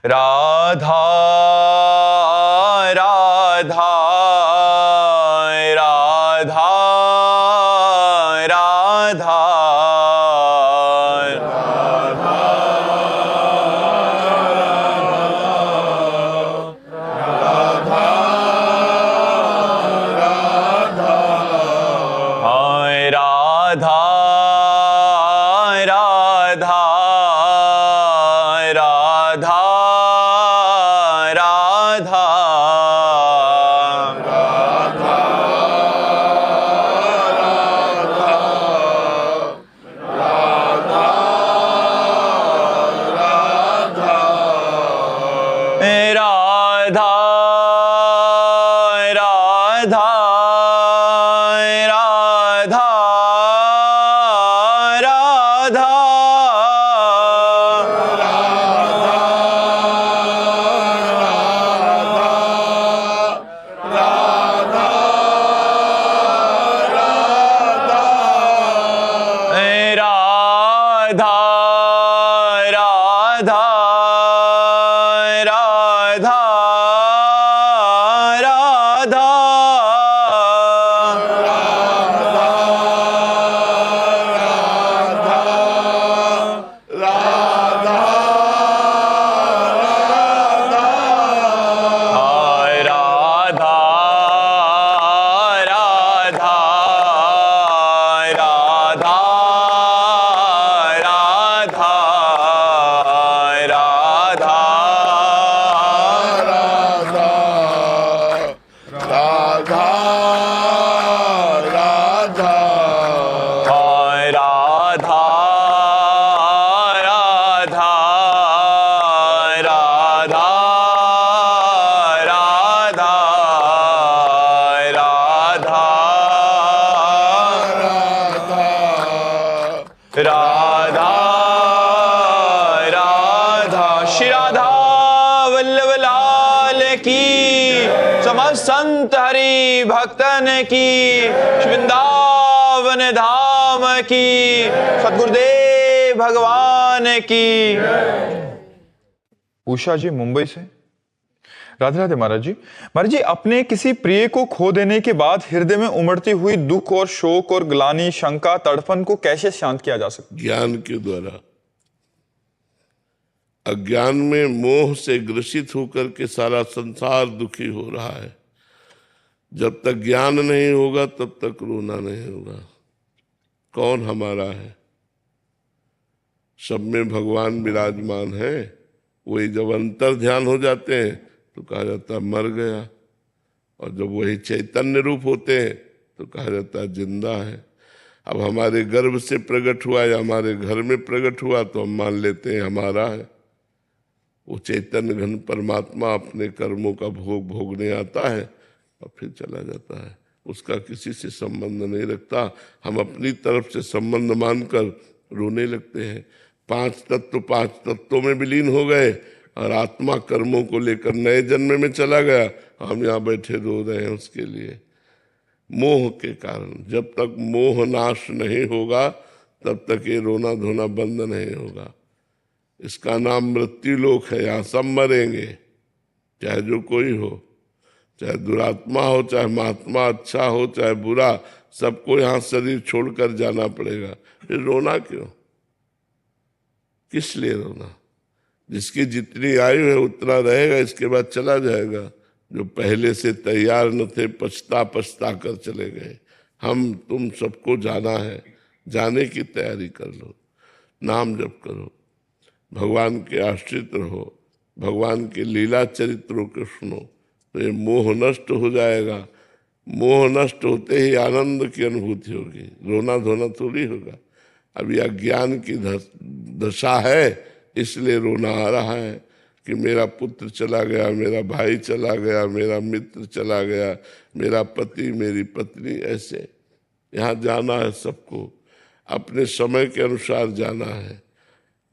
राधा राधा राधा राधा राधा राधा राधा राधा राधा राधा राधा राधा राधा राधा राधा राधा राधा राधा श्री राधा वल्लभ लाल की, समस्त संत हरि भक्तन की, वृंदावन धाम की, सद्गुरुदेव भगवान की। उषा जी मुंबई से। राधे राधे महाराज जी। महाराज जी, अपने किसी प्रिय को खो देने के बाद हृदय में उमड़ती हुई दुख और शोक और ग्लानि, शंका, तड़फन को कैसे शांत किया जा सकता है? ज्ञान के द्वारा। अज्ञान में मोह से ग्रसित होकर के सारा संसार दुखी हो रहा है। जब तक ज्ञान नहीं होगा तब तक रोना नहीं होगा। कौन हमारा है? सब में भगवान विराजमान है। वही जब अंतर ध्यान हो जाते हैं तो कहा जाता है मर गया, और जब वही चैतन्य रूप होते हैं तो कहा जाता है जिंदा है। अब हमारे गर्भ से प्रकट हुआ या हमारे घर में प्रकट हुआ तो हम मान लेते हैं हमारा है। वो चैतन्य घन परमात्मा अपने कर्मों का भोग भोगने आता है और फिर चला जाता है। उसका किसी से संबंध नहीं रखता। हम अपनी तरफ से संबंध मानकर रोने लगते हैं। पांच तत्वों में विलीन हो गए और आत्मा कर्मों को लेकर नए जन्म में चला गया। हम यहाँ बैठे रो रहे हैं उसके लिए, मोह के कारण। जब तक मोह नाश नहीं होगा तब तक ये रोना धोना बंद नहीं होगा। इसका नाम मृत्यु लोक है। यहाँ सब मरेंगे, चाहे जो कोई हो, चाहे दुरात्मा हो, चाहे महात्मा अच्छा हो, चाहे बुरा, सबको यहाँ शरीर छोड़कर जाना पड़ेगा। फिर रोना क्यों? किस लिए रोना? जिसकी जितनी आयु है उतना रहेगा, इसके बाद चला जाएगा। जो पहले से तैयार न थे पछता कर चले गए। हम तुम सबको जाना है, जाने की तैयारी कर लो, नाम जप करो, भगवान के आश्रित रहो, भगवान के लीला चरित्रों को सुनो, तो ये मोह नष्ट हो जाएगा। मोह नष्ट होते ही आनंद की अनुभूति होगी, रोना धोना थोड़ी होगा। अभी अज्ञान की दशा है, इसलिए रोना आ रहा है कि मेरा पुत्र चला गया, मेरा भाई चला गया, मेरा मित्र चला गया, मेरा पति, मेरी पत्नी। ऐसे यहाँ जाना है सबको, अपने समय के अनुसार जाना है।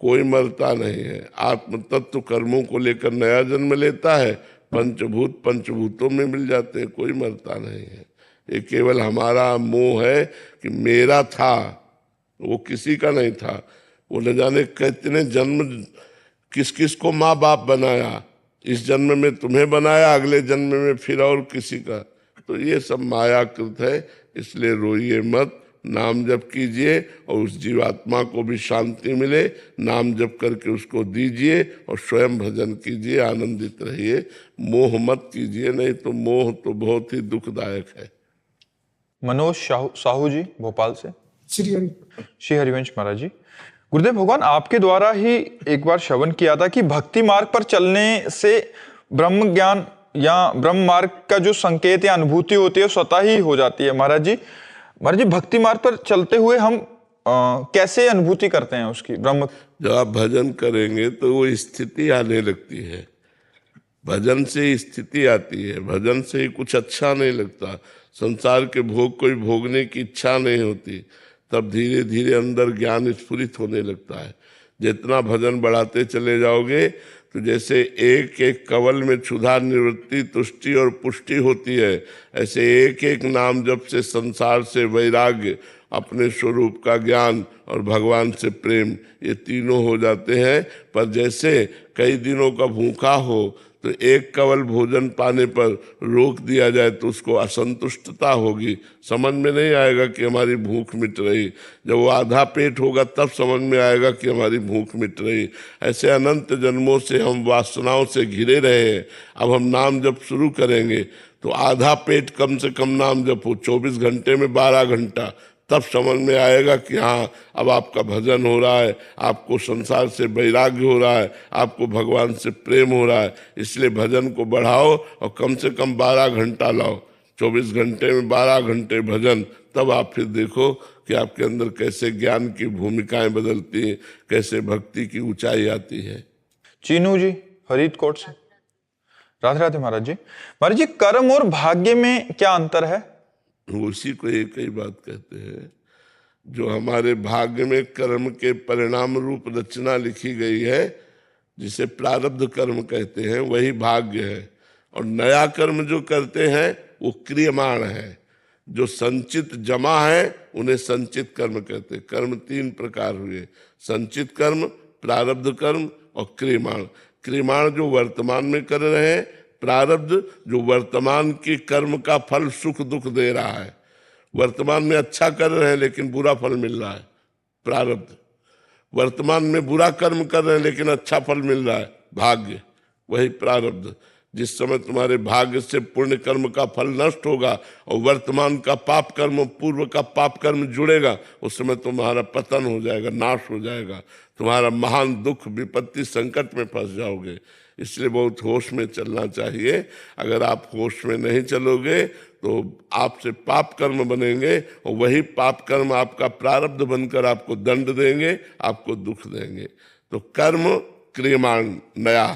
कोई मरता नहीं है। आत्म तत्व कर्मों को लेकर नया जन्म लेता है, पंचभूत पंचभूतों में मिल जाते हैं, कोई मरता नहीं है। ये केवल हमारा मोह है कि मेरा था, वो किसी का नहीं था। वो न जाने कितने जन्म किस किस को माँ बाप बनाया, इस जन्म में तुम्हें बनाया, अगले जन्म में फिर और किसी का। तो ये सब मायाकृत है, इसलिए रोइए मत, नाम जप कीजिए और उस जीवात्मा को भी शांति मिले, नाम जप करके उसको दीजिए और स्वयं भजन कीजिए, आनंदित रहिए, मोह मत कीजिए, नहीं तो मोह तो बहुत ही दुखदायक है। मनोज साहू जी भोपाल से। श्री हरिवंश महाराज जी, गुरुदेव भगवान आपके द्वारा ही एक बार श्रवण किया था कि भक्ति मार्ग पर चलने से ब्रह्म ज्ञान या ब्रह्म मार्ग का जो संकेत या अनुभूति होती है स्वतः ही हो जाती है। महाराज जी भक्ति मार्ग पर चलते हुए हम कैसे अनुभूति करते हैं उसकी ब्रह्म? जब आप भजन करेंगे तो वो स्थिति आने लगती है, भजन से स्थिति आती है, भजन से ही कुछ अच्छा नहीं लगता, संसार के भोग कोई भोगने की इच्छा नहीं होती, तब धीरे धीरे अंदर ज्ञान स्फुरित होने लगता है। जितना भजन बढ़ाते चले जाओगे तो जैसे एक एक कवल में क्षुधा निवृत्ति तुष्टि और पुष्टि होती है, ऐसे एक एक नाम जप से संसार से वैराग्य, अपने स्वरूप का ज्ञान और भगवान से प्रेम, ये तीनों हो जाते हैं। पर जैसे कई दिनों का भूखा हो तो एक कवल भोजन पाने पर रोक दिया जाए तो उसको असंतुष्टता होगी, समझ में नहीं आएगा कि हमारी भूख मिट रही। जब वो आधा पेट होगा तब समझ में आएगा कि हमारी भूख मिट रही। ऐसे अनंत जन्मों से हम वासनाओं से घिरे रहे हैं, अब हम नाम जप शुरू करेंगे तो आधा पेट कम से कम नाम जप हो, 24 घंटे में 12 घंटा, तब समझ में आएगा कि हाँ अब आपका भजन हो रहा है, आपको संसार से वैराग्य हो रहा है, आपको भगवान से प्रेम हो रहा है। इसलिए भजन को बढ़ाओ और कम से कम 12 घंटा लाओ, 24 घंटे में 12 घंटे भजन, तब आप फिर देखो कि आपके अंदर कैसे ज्ञान की भूमिकाएं बदलती हैं, कैसे भक्ति की ऊंचाई आती है। चीनू जी फरीदकोट से। राधे राधे महाराज जी। महाराज जी, कर्म और भाग्य में क्या अंतर है? उसी को एक ही बात कहते हैं, जो हमारे भाग्य में कर्म के परिणाम रूप रचना लिखी गई है, जिसे प्रारब्ध कर्म कहते हैं, वही भाग्य है। और नया कर्म जो करते हैं वो क्रियमाण है, जो संचित जमा है उन्हें संचित कर्म कहते हैं। कर्म 3 प्रकार हुए, संचित कर्म, प्रारब्ध कर्म और क्रियमाण। क्रियमाण जो वर्तमान में कर रहे हैं, प्रारब्ध जो वर्तमान के कर्म का फल सुख दुख दे रहा है, वर्तमान में अच्छा कर रहे हैं लेकिन बुरा फल मिल रहा है, प्रारब्ध। वर्तमान में बुरा कर्म कर रहे हैं लेकिन अच्छा फल मिल रहा है, भाग्य, वही प्रारब्ध। जिस समय तुम्हारे भाग्य से पुण्य कर्म का फल नष्ट होगा और वर्तमान का पाप कर्म, पूर्व का पाप कर्म जुड़ेगा, उस समय तुम्हारा पतन हो जाएगा, नाश हो जाएगा, तुम्हारा महान दुख विपत्ति संकट में फंस जाओगे। इसलिए बहुत होश में चलना चाहिए। अगर आप होश में नहीं चलोगे तो आपसे पाप कर्म बनेंगे और वही पाप कर्म आपका प्रारब्ध बनकर आपको दंड देंगे, आपको दुख देंगे। तो कर्म क्रियमाण नया,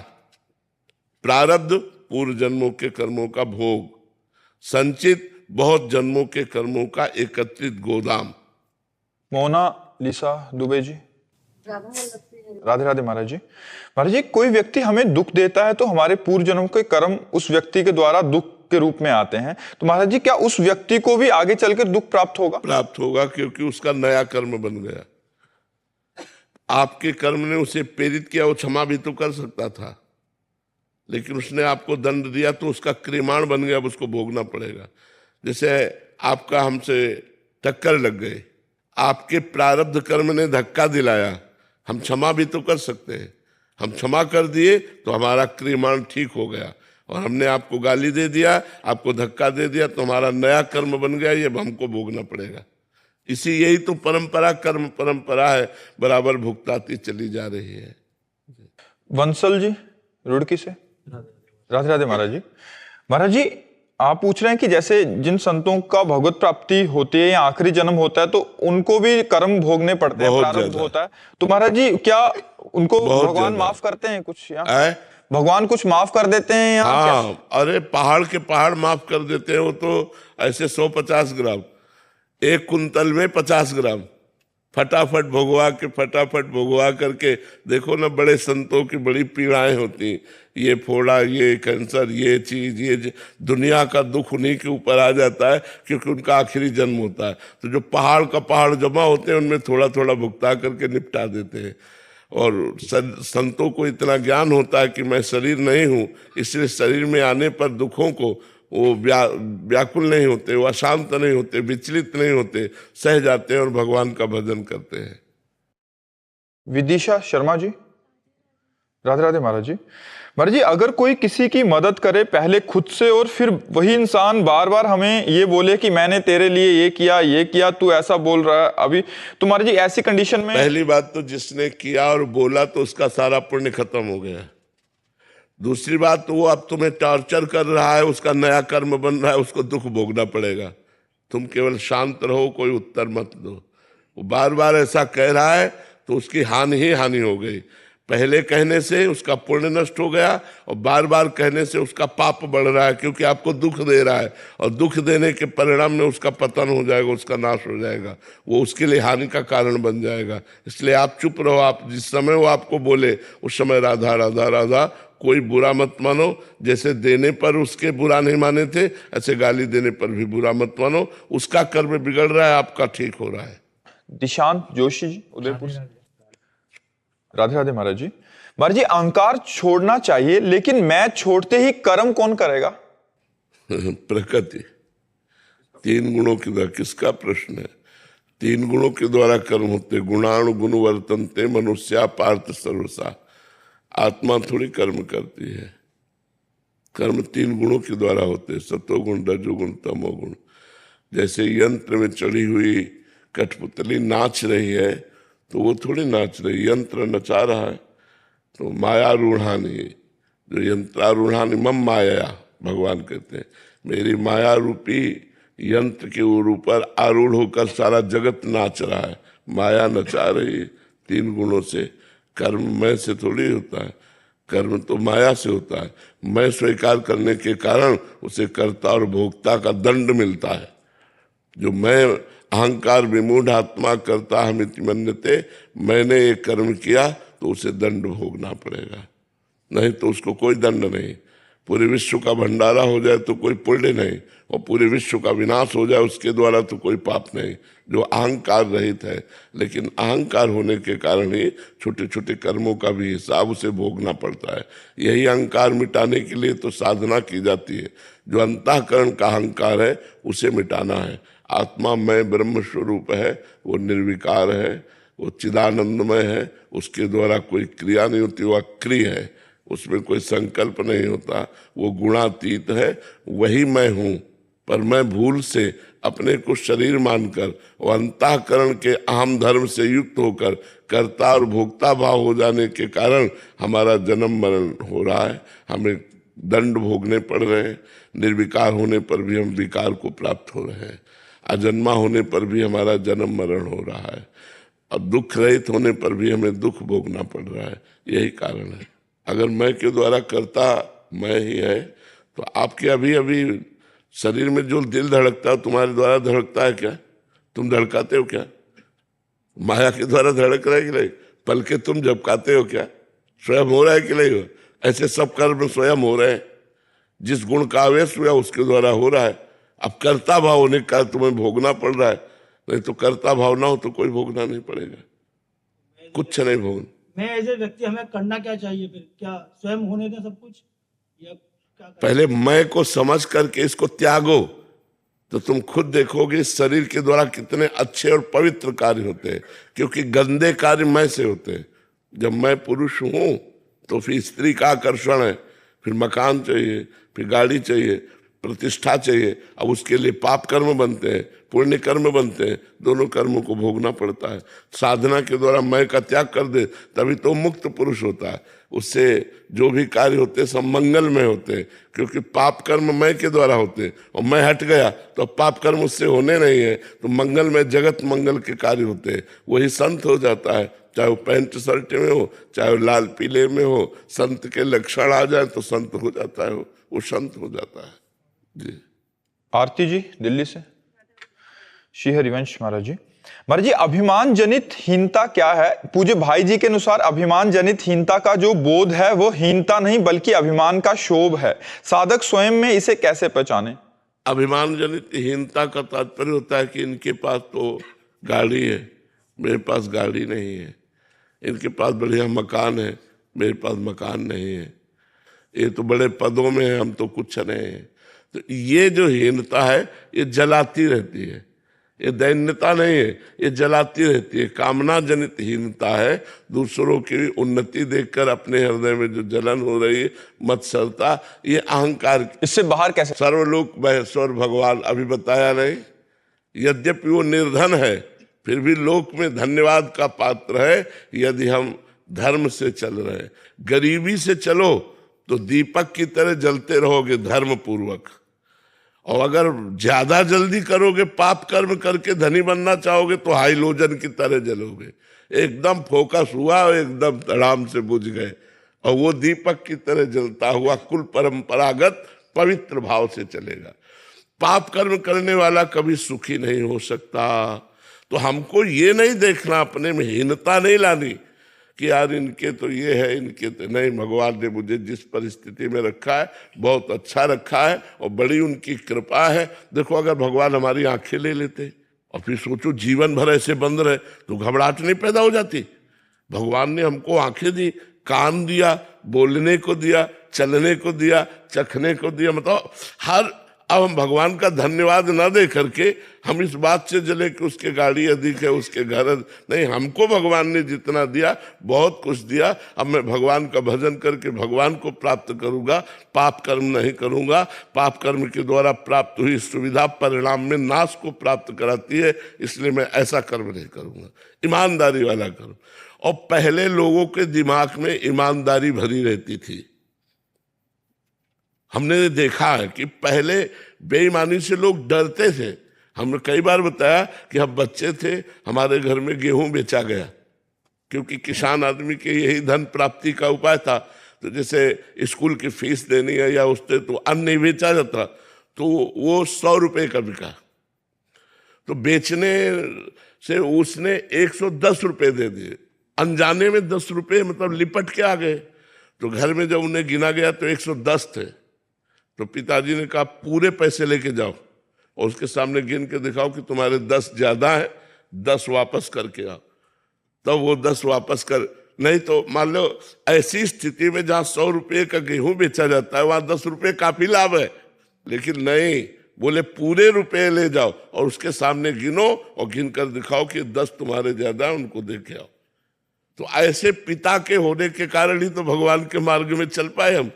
प्रारब्ध पूर्व जन्मों के कर्मों का भोग, संचित बहुत जन्मों के कर्मों का एकत्रित गोदाम। मोना लिसा दुबे जी। राधे राधे महाराज जी। महाराज जी, कोई व्यक्ति हमें दुख देता है तो हमारे पूर्व जन्म के कर्म उस व्यक्ति के द्वारा दुख के रूप में आते हैं, तो महाराज जी क्या उस व्यक्ति को भी आगे चलकर दुख प्राप्त होगा? प्राप्त होगा, क्योंकि उसका नया कर्म बन गया। आपके कर्म ने उसे प्रेरित किया, वो क्षमा भी तो कर सकता था, लेकिन उसने आपको दंड दिया तो उसका क्रियमाण बन गया, अब उसको भोगना पड़ेगा। जैसे आपका हमसे टक्कर लग गई, आपके प्रारब्ध कर्म ने धक्का दिलाया, हम क्षमा भी तो कर सकते हैं, हम क्षमा कर दिए तो हमारा क्रियमाण ठीक हो गया। और हमने आपको गाली दे दिया, आपको धक्का दे दिया, तो हमारा नया कर्म बन गया, ये अब हमको भोगना पड़ेगा। यही तो परंपरा, कर्म परंपरा है, बराबर भुगताती चली जा रही है। वंसल जी रुड़की से। राधे राधे महाराज जी। महाराज जी, आप पूछ रहे हैं कि जैसे जिन संतों का भगवत प्राप्ति होती है या आखिरी जन्म होता है तो उनको भी कर्म भोगने पड़ते हैं, प्रारब्ध होता है, तो महाराज जी क्या उनको भगवान माफ करते हैं कुछ, या भगवान कुछ माफ कर देते हैं? हाँ, अरे पहाड़ के पहाड़ माफ कर देते हैं। वो तो ऐसे 150 ग्राम, 1 कुंतल में 50 ग्राम फटाफट भोगवा करके देखो ना। बड़े संतों की बड़ी पीड़ाएं होती, ये फोड़ा, ये कैंसर, ये चीज, ये दुनिया का दुख उन्हीं के ऊपर आ जाता है, क्योंकि उनका आखिरी जन्म होता है। तो जो पहाड़ का पहाड़ जमा होते हैं उनमें थोड़ा थोड़ा भुगता करके निपटा देते हैं। और संतों को इतना ज्ञान होता है कि मैं शरीर नहीं हूँ, इसलिए शरीर में आने पर दुखों को वो व्याकुल नहीं होते, वो अशांत नहीं होते, विचलित नहीं होते, सह जाते हैं और भगवान का भजन करते हैं। विदिशा शर्मा जी, राधे राधे महाराज जी। महाराज जी, अगर कोई किसी की मदद करे पहले खुद से और फिर वही इंसान बार बार हमें ये बोले कि मैंने तेरे लिए ये किया, तू ऐसा बोल रहा है अभी, तो महाराज जी ऐसी कंडीशन में पहली बात तो जिसने किया और बोला तो उसका सारा पुण्य खत्म हो गया। दूसरी बात तो वो अब तुम्हें टॉर्चर कर रहा है, उसका नया कर्म बन रहा है, उसको दुख भोगना पड़ेगा। तुम केवल शांत रहो, कोई उत्तर मत दो। वो बार बार ऐसा कह रहा है तो उसकी हानि ही हानि हो गई। पहले कहने से उसका पुण्य नष्ट हो गया और बार बार कहने से उसका पाप बढ़ रहा है, क्योंकि आपको दुख दे रहा है और दुख देने के परिणाम में उसका पतन हो जाएगा, उसका नाश हो जाएगा, वो उसके लिए हानि का कारण बन जाएगा। इसलिए आप चुप रहो। आप जिस समय वो आपको बोले उस समय राधा राधा राधा, कोई बुरा मत मानो। जैसे देने पर उसके बुरा नहीं माने थे, ऐसे गाली देने पर भी बुरा मत मानो। उसका कर्म बिगड़ रहा है, आपका ठीक हो रहा है। दिशांत जोशी जी, उदयपुर से, राधे राधे महाराज जी। महाराज जी, अहंकार छोड़ना चाहिए, लेकिन मैं छोड़ते ही कर्म कौन करेगा? प्रकृति। 3 गुणों के द्वारा, किसका प्रश्न है? 3 गुणों के द्वारा कर्म होते। गुणाणु गुण वर्तनते मनुष्या पार्थ सर्वसा। आत्मा थोड़ी कर्म करती है। कर्म 3 गुणों के द्वारा होते, सतोगुण, रजोगुण, तमोगुण। जैसे यंत्र में चढ़ी हुई कठपुतली नाच रही है तो वो थोड़ी नाच रही, यंत्र नचा रहा है। तो माया रूढ़ानी, जो यंत्रारूढ़ानी मम माया, भगवान कहते हैं मेरी माया रूपी यंत्र के ऊपर आरूढ़ होकर सारा जगत नाच रहा है, माया नचा रही। 3 गुणों से। कर्म मैं से थोड़ी होता है, कर्म तो माया से होता है। मैं स्वीकार करने के कारण उसे कर्ता और भोक्ता का दंड मिलता है। जो मैं अहंकार विमूढ़ आत्मा करता हमिति मन्यते, मैंने ये कर्म किया तो उसे दंड भोगना पड़ेगा, नहीं तो उसको कोई दंड नहीं। पूरे विश्व का भंडारा हो जाए तो कोई पुण्य नहीं, और पूरे विश्व का विनाश हो जाए उसके द्वारा तो कोई पाप नहीं, जो अहंकार रहित है। लेकिन अहंकार होने के कारण ही छोटे छोटे कर्मों का भी हिसाब उसे भोगना पड़ता है। यही अहंकार मिटाने के लिए तो साधना की जाती है। जो अंतःकरण का अहंकार है उसे मिटाना है। आत्मा मैं ब्रह्म स्वरूप है, वो निर्विकार है, वो चिदानंदमय है, उसके द्वारा कोई क्रिया नहीं होती, वो अक्रिय है, उसमें कोई संकल्प नहीं होता, वो गुणातीत है। वही मैं हूँ, पर मैं भूल से अपने को शरीर मानकर और अंतःकरण के अहम धर्म से युक्त होकर कर्ता और भोक्ता भाव हो जाने के कारण हमारा जन्म मरण हो रहा है, हमें दंड भोगने पड़ रहे हैं। निर्विकार होने पर भी हम विकार को प्राप्त हो रहे हैं, अजन्मा होने पर भी हमारा जन्म मरण हो रहा है, और दुख रहित होने पर भी हमें दुख भोगना पड़ रहा है। यही कारण है। अगर मैं के द्वारा करता मैं ही है तो आपके अभी अभी शरीर में जो दिल धड़कता है तुम्हारे द्वारा धड़कता है क्या? तुम धड़काते हो क्या? माया के द्वारा धड़क रहा है कि नहीं? पलके तुम झपकाते हो क्या? स्वयं हो रहा है कि नहीं हो? ऐसे सब कर्म स्वयं हो रहे हैं। जिस गुण का आवेश हुआ उसके द्वारा हो रहा है। अब कर्ता भाव होने का तुम्हें भोगना पड़ रहा है, नहीं तो कर्ता भाव ना हो तो कोई भोगना नहीं पड़ेगा, कुछ नहीं भोगना। मैं एज ए व्यक्ति हमें करना क्या चाहिए फिर? क्या स्वयं होने दें सब कुछ, या क्या पहले मैं को समझ करके इसको त्यागो, तो तुम खुद देखोगे शरीर के द्वारा कितने अच्छे और पवित्र कार्य होते हैं, क्योंकि गंदे कार्य मैं से होते हैं। जब मैं पुरुष हूं तो फिर स्त्री का आकर्षण है, फिर मकान चाहिए, फिर गाड़ी चाहिए, प्रतिष्ठा चाहिए। अब उसके लिए पाप कर्म बनते हैं, पुण्य कर्म बनते हैं, दोनों कर्मों को भोगना पड़ता है। साधना के द्वारा मैं का त्याग कर दे तभी तो मुक्त पुरुष होता है। उससे जो भी कार्य होते हैं सब मंगल में होते हैं, क्योंकि पाप कर्म मैं के द्वारा होते हैं, और मैं हट गया तो पाप कर्म उससे होने नहीं है, तो मंगल में जगत मंगल के कार्य होते हैं। वही संत हो जाता है, चाहे वो पैंट शर्ट में हो, चाहे वो लाल पीले में हो। संत के लक्षण आ जाए तो संत हो जाता है, वो संत हो जाता है जी। आरती जी दिल्ली से, श्री हरिवंश महाराज जी। महाराज जी, अभिमान जनित हीनता क्या है? पूज्य भाई जी के अनुसार अभिमान जनित हीनता का जो बोध है वो हीनता नहीं बल्कि अभिमान का शोभ है। साधक स्वयं में इसे कैसे पहचाने? अभिमान जनित हीनता का तात्पर्य होता है कि इनके पास तो गाड़ी है, मेरे पास गाड़ी नहीं है। इनके पास बढ़िया मकान है, मेरे पास मकान नहीं है, ये तो बड़े पदों में है, हम तो कुछ नहीं है। तो ये जो हीनता है ये जलाती रहती है, ये दैन्यता नहीं है, ये जलाती रहती है, कामना जनित हीनता है। दूसरों की उन्नति देखकर अपने हृदय में जो जलन हो रही है, मत्सरता, ये अहंकार। इससे बाहर कैसे? सर्वलोक महेश्वर भगवान अभी बताया नहीं, यद्यपि वो निर्धन है फिर भी लोक में धन्यवाद का पात्र है यदि हम धर्म से चल रहे हैं। गरीबी से चलो तो दीपक की तरह जलते रहोगे धर्म पूर्वक, और अगर ज्यादा जल्दी करोगे, पाप कर्म करके धनी बनना चाहोगे तो हाइलोजन की तरह जलोगे। एकदम फोकस हुआ और एकदम आराम से बुझ गए, और वो दीपक की तरह जलता हुआ कुल परंपरागत पवित्र भाव से चलेगा। पाप कर्म करने वाला कभी सुखी नहीं हो सकता। तो हमको ये नहीं देखना, अपने में हीनता नहीं लानी कि यार इनके तो ये है, इनके तो नहीं। भगवान ने मुझे जिस परिस्थिति में रखा है बहुत अच्छा रखा है और बड़ी उनकी कृपा है। देखो अगर भगवान हमारी आंखें ले लेते और फिर सोचो जीवन भर ऐसे बंद रहे तो घबराहट नहीं पैदा हो जाती। भगवान ने हमको आंखें दी, कान दिया, बोलने को दिया, चलने को दिया, चखने को दिया, मतलब हर। अब हम भगवान का धन्यवाद न दे करके हम इस बात से जले कि उसके गाड़ी अधिक है, उसके घर नहीं। हमको भगवान ने जितना दिया बहुत कुछ दिया। अब मैं भगवान का भजन करके भगवान को प्राप्त करूंगा, पाप कर्म नहीं करूंगा। पाप कर्म के द्वारा प्राप्त हुई सुविधा परिणाम में नाश को प्राप्त कराती है, इसलिए मैं ऐसा कर्म नहीं करूंगा, ईमानदारी वाला कर्म। और पहले लोगों के दिमाग में ईमानदारी भरी रहती थी। हमने देखा है कि पहले बेईमानी से लोग डरते थे। हमने कई बार बताया कि हम बच्चे थे, हमारे घर में गेहूं बेचा गया, क्योंकि किसान आदमी के यही धन प्राप्ति का उपाय था। तो जैसे स्कूल की फीस देनी है या उससे तो अन्न नहीं बेचा जाता, तो वो 100 रुपये का बिका। तो बेचने से उसने 110 रुपये दे दिए, अनजाने में 10 रुपये मतलब लिपट के आ गए। तो घर में जब उन्हें गिना गया तो 110 थे। तो पिताजी ने कहा पूरे पैसे लेके जाओ और उसके सामने गिन के दिखाओ कि तुम्हारे 10 ज्यादा है, 10 वापस करके आओ। तब वो 10 वापस कर, नहीं तो मान लो ऐसी स्थिति में जहां 100 रुपये का गेहूं बेचा जाता है वहां 10 रुपये काफी लाभ है, लेकिन नहीं, बोले पूरे रुपए ले जाओ और उसके सामने गिनो और गिन कर दिखाओ कि 10 तुम्हारे ज्यादा है, उनको दे के आओ। तो ऐसे पिता के होने के कारण ही तो भगवान के मार्ग में चल पाए हम।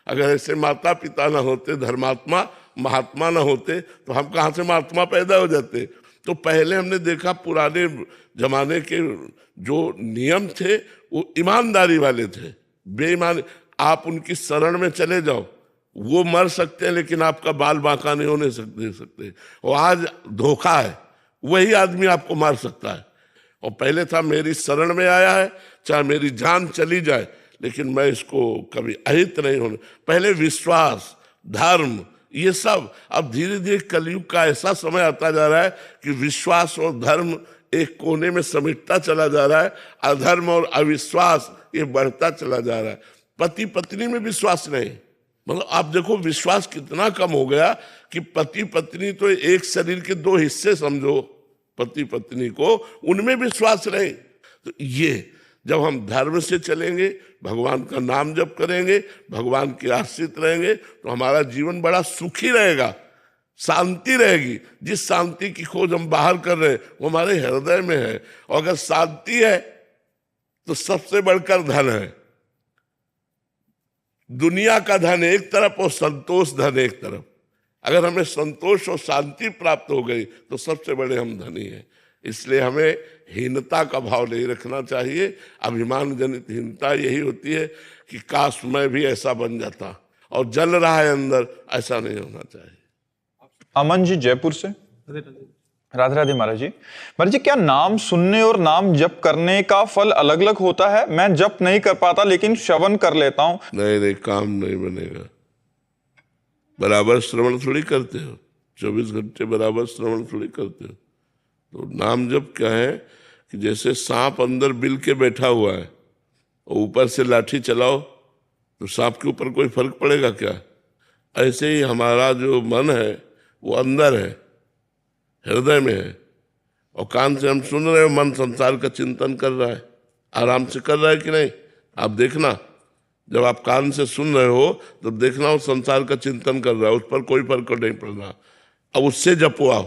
अगर ऐसे माता पिता ना होते, धर्मात्मा महात्मा ना होते, तो हम कहाँ से महात्मा पैदा हो जाते। तो पहले हमने देखा पुराने जमाने के जो नियम थे वो ईमानदारी वाले थे। बेईमान आप उनकी शरण में चले जाओ, वो मर सकते हैं लेकिन आपका बाल बांका नहीं होने सकते। और आज धोखा है, वही आदमी आपको मार सकता है। और पहले था मेरी शरण में आया है चाहे मेरी जान चली जाए, लेकिन मैं इसको कभी अहित नहीं होने। पहले विश्वास, धर्म, ये सब। अब धीरे धीरे कलयुग का ऐसा समय आता जा रहा है कि विश्वास और धर्म एक कोने में समेटता चला जा रहा है, अधर्म और अविश्वास ये बढ़ता चला जा रहा है। पति पत्नी में विश्वास नहीं, मतलब आप देखो विश्वास कितना कम हो गया कि पति पत्नी तो एक शरीर के 2 हिस्से समझो, पति पत्नी को, उनमें विश्वास नहीं। तो ये जब हम धर्म से चलेंगे, भगवान का नाम जप करेंगे, भगवान के आश्रित रहेंगे, तो हमारा जीवन बड़ा सुखी रहेगा, शांति रहेगी। जिस शांति की खोज हम बाहर कर रहे हैं वो हमारे हृदय में है। और अगर शांति है तो सबसे बढ़कर धन है। दुनिया का धन एक तरफ और संतोष धन एक तरफ। अगर हमें संतोष और शांति प्राप्त हो गई तो सबसे बड़े हम धनी हैं। इसलिए हमें हीनता का भाव नहीं रखना चाहिए। अभिमान जनित हीनता यही होती है कि काश मैं भी ऐसा बन जाता, और जल रहा है अंदर, ऐसा नहीं होना चाहिए। अमन जी जयपुर से। राधे राधे महाराज जी। महाराज जी, क्या नाम सुनने और नाम जप करने का फल अलग अलग होता है? मैं जप नहीं कर पाता लेकिन श्रवण कर लेता हूं। नहीं, काम नहीं बनेगा। बराबर श्रवण थोड़ी करते हो, 24 घंटे बराबर श्रवण थोड़ी करते हो। तो नाम जप क्या है कि जैसे सांप अंदर बिल के बैठा हुआ है और ऊपर से लाठी चलाओ तो सांप के ऊपर कोई फर्क पड़ेगा क्या? ऐसे ही हमारा जो मन है वो अंदर है, हृदय में है, और कान से हम सुन रहे हो, मन संसार का चिंतन कर रहा है। आराम से कर रहा है कि नहीं? आप देखना, जब आप कान से सुन रहे हो तो देखना वो संसार का चिंतन कर रहा है, उस पर कोई फर्क नहीं पड़ रहा। अब उससे जपो आओ,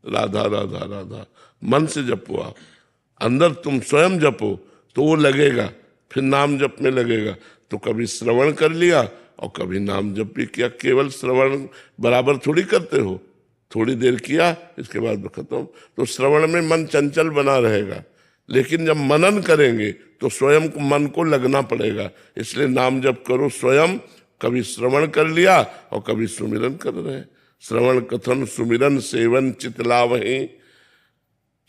राधा राधा राधा, मन से जपो आओ, अंदर तुम स्वयं जपो तो वो लगेगा, फिर नाम जप में लगेगा। तो कभी श्रवण कर लिया और कभी नाम जप भी किया। केवल श्रवण बराबर थोड़ी करते हो, थोड़ी देर किया इसके बाद खत्म। तो श्रवण में मन चंचल बना रहेगा, लेकिन जब मनन करेंगे तो स्वयं को मन को लगना पड़ेगा। इसलिए नाम जप करो स्वयं, कभी श्रवण कर लिया और कभी सुमिरन कर रहे हैं। श्रवण कथन सुमिरन सेवन चितलावहि।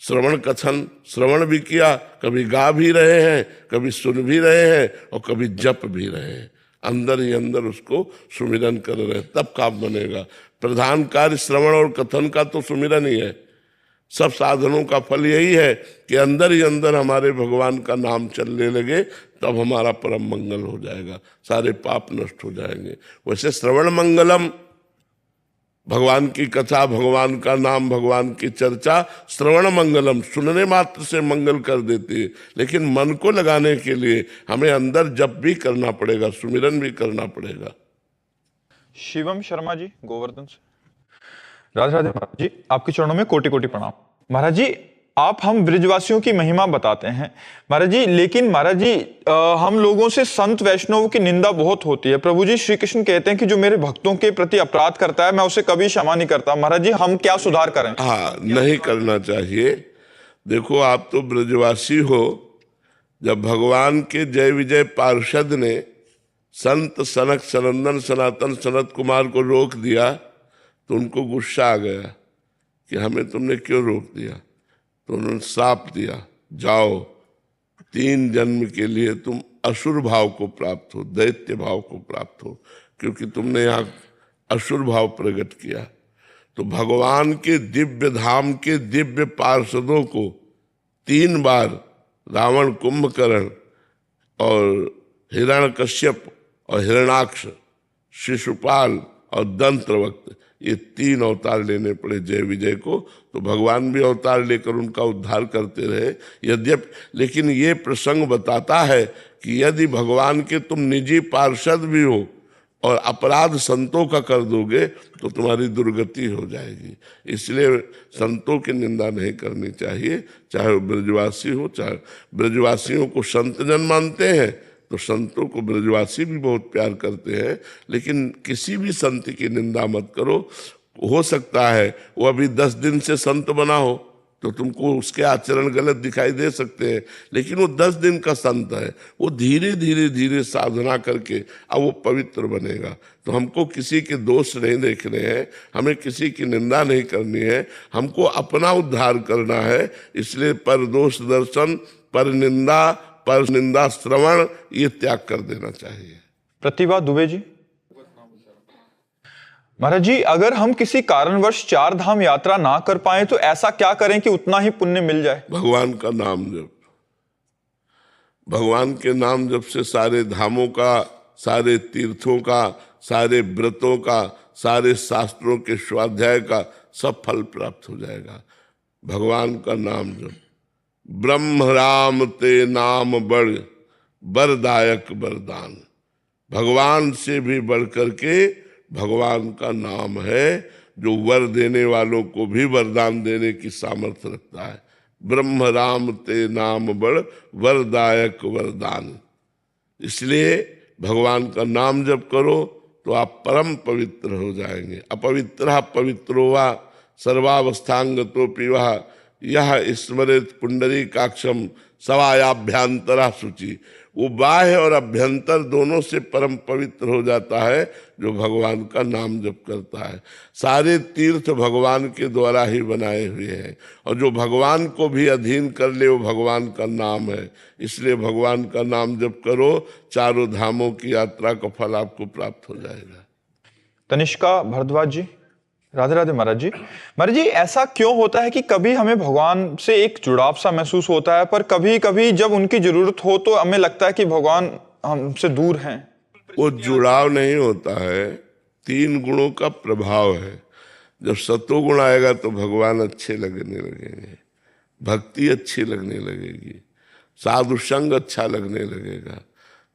श्रवण कथन, श्रवण भी किया, कभी गा भी रहे हैं, कभी सुन भी रहे हैं और कभी जप भी रहे हैं। अंदर ही अंदर उसको सुमिरन कर रहे हैं, तब काम बनेगा। प्रधान कार्य श्रवण और कथन का तो सुमिरन ही है। सब साधनों का फल यही है कि अंदर ही अंदर हमारे भगवान का नाम चलने लगे, तब हमारा परम मंगल हो जाएगा, सारे पाप नष्ट हो जाएंगे। वैसे श्रवण मंगलम, भगवान की कथा, भगवान का नाम, भगवान की चर्चा श्रवण मंगलम, सुनने मात्र से मंगल कर देती है। लेकिन मन को लगाने के लिए हमें अंदर जप भी करना पड़ेगा, सुमिरन भी करना पड़ेगा। शिवम शर्मा जी गोवर्धन से, राधे राधे महाराज जी, आपके चरणों में कोटि कोटि प्रणाम। महाराज जी, आप हम ब्रिजवासियों की महिमा बताते हैं महाराज जी, लेकिन महाराज जी हम लोगों से संत वैष्णवों की निंदा बहुत होती है। प्रभु जी श्री कृष्ण कहते हैं कि जो मेरे भक्तों के प्रति अपराध करता है मैं उसे कभी क्षमा नहीं करता। महाराज जी, हम क्या सुधार करें? हाँ, नहीं करना चाहिए। देखो, आप तो ब्रजवासी हो। जब भगवान के जय विजय पार्षद ने संत सनक सनंदन सनातन सनत कुमार को रोक दिया तो उनको गुस्सा आ गया कि हमें तुमने क्यों रोक दिया। तो उन्होंने श्राप दिया, जाओ 3 जन्म के लिए तुम असुर भाव को प्राप्त हो, दैत्य भाव को प्राप्त हो, क्योंकि तुमने यहाँ असुर भाव प्रकट किया। तो भगवान के दिव्य धाम के दिव्य पार्षदों को 3 बार रावण, कुंभकर्ण और हिरण्यकश्यप और हिरणाक्ष, शिशुपाल और दंत्रवक्त, ये 3 अवतार लेने पड़े जय विजय को। तो भगवान भी अवतार लेकर उनका उद्धार करते रहे यद्यपि। लेकिन ये प्रसंग बताता है कि यदि भगवान के तुम निजी पार्षद भी हो और अपराध संतों का कर दोगे तो तुम्हारी दुर्गति हो जाएगी। इसलिए संतों की निंदा नहीं करनी चाहिए, चाहे वो ब्रजवासी हो, चाहे ब्रजवासियों को संत जन मानते हैं तो संतों को ब्रजवासी भी बहुत प्यार करते हैं। लेकिन किसी भी संत की निंदा मत करो। हो सकता है वो अभी 10 दिन से संत बना हो तो तुमको उसके आचरण गलत दिखाई दे सकते हैं, लेकिन वो 10 दिन का संत है, वो धीरे धीरे धीरे साधना करके अब वो पवित्र बनेगा। तो हमको किसी के दोष नहीं देखने हैं, हमें किसी की निंदा नहीं करनी है, हमको अपना उद्धार करना है। इसलिए पर दोष दर्शन, पर निंदा श्रवण, ये त्याग कर देना चाहिए। प्रतिभा दुबे जी, महाराज जी, अगर हम किसी कारणवश 4 धाम यात्रा ना कर पाए तो ऐसा क्या करें कि उतना ही पुण्य मिल जाए? भगवान का नाम जप। भगवान के नाम जप से सारे धामों का, सारे तीर्थों का, सारे व्रतों का, सारे शास्त्रों के स्वाध्याय का सब फल प्राप्त हो जाएगा। भगवान का नाम जप। ब्रह्म राम ते नाम बड़, वरदायक वरदान। भगवान से भी बढ़ करके भगवान का नाम है जो वर देने वालों को भी वरदान देने की सामर्थ्य रखता है। ब्रह्म राम ते नाम बड़, वरदायक वरदान। इसलिए भगवान का नाम जप करो तो आप परम पवित्र हो जाएंगे। अपवित्र पवित्रो वा सर्वावस्थांगतोपि वः यह स्मरेत पुंडरीकाक्षम सवायाभ्यंतरा शुचि। वो बाह्य और अभ्यंतर दोनों से परम पवित्र हो जाता है जो भगवान का नाम जप करता है। सारे तीर्थ भगवान के द्वारा ही बनाए हुए हैं और जो भगवान को भी अधीन कर ले वो भगवान का नाम है। इसलिए भगवान का नाम जप करो, 4 धामों की यात्रा का फल आपको प्राप्त हो जाएगा। तनिष्का भरद्वाज जी, राधे राधे महाराज जी। महाराज जी, ऐसा क्यों होता है कि कभी हमें भगवान से एक जुड़ाव सा महसूस होता है, पर कभी कभी जब उनकी जरूरत हो तो हमें लगता है कि भगवान हमसे दूर हैं? वो जुड़ाव नहीं होता है, 3 गुणों का प्रभाव है। जब सत्वगुण आएगा तो भगवान अच्छे लगने लगेंगे, भक्ति अच्छी लगने लगेगी। साधु संग अच्छा लगने लगेगा।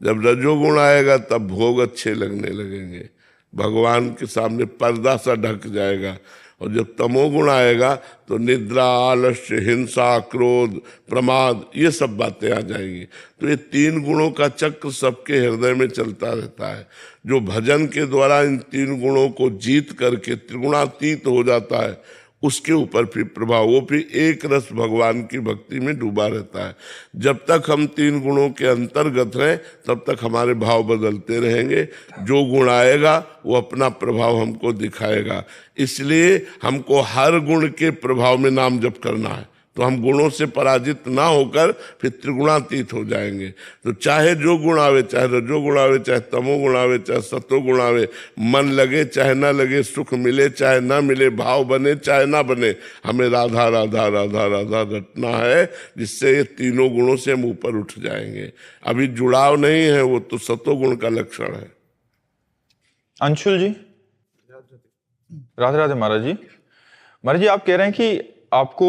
जब रजोगुण आएगा तब भोग अच्छे लगने लगेंगे, भगवान के सामने पर्दा सा ढक जाएगा। और जब तमोगुण आएगा तो निद्रा, आलस्य, हिंसा, क्रोध, प्रमाद, ये सब बातें आ जाएंगी। तो ये 3 गुणों का चक्र सबके हृदय में चलता रहता है। जो भजन के द्वारा इन 3 गुणों को जीत करके त्रिगुणातीत हो जाता है, उसके ऊपर फिर प्रभाव, वो फिर एक रस भगवान की भक्ति में डूबा रहता है। जब तक हम 3 गुणों के अंतर्गत रहें तब तक हमारे भाव बदलते रहेंगे। जो गुण आएगा वो अपना प्रभाव हमको दिखाएगा। इसलिए हमको हर गुण के प्रभाव में नाम जप करना है, तो हम गुणों से पराजित ना होकर फिर त्रिगुणातीत हो जाएंगे। तो चाहे जो गुण आवे, चाहे रजोगुण आवे, चाहे तमोगुण आवे, चाहे सतोगुण आवे, मन लगे चाहे ना लगे, सुख मिले चाहे ना मिले, भाव बने चाहे ना बने, हमें राधा राधा राधा राधा रटना है, जिससे ये 3 गुणों से हम ऊपर उठ जाएंगे। अभी जुड़ाव नहीं है, वो तो सतोगुण का लक्षण है। अंशुल जी, राधे राधे महाराज जी। महाराज जी, आप कह रहे हैं कि आपको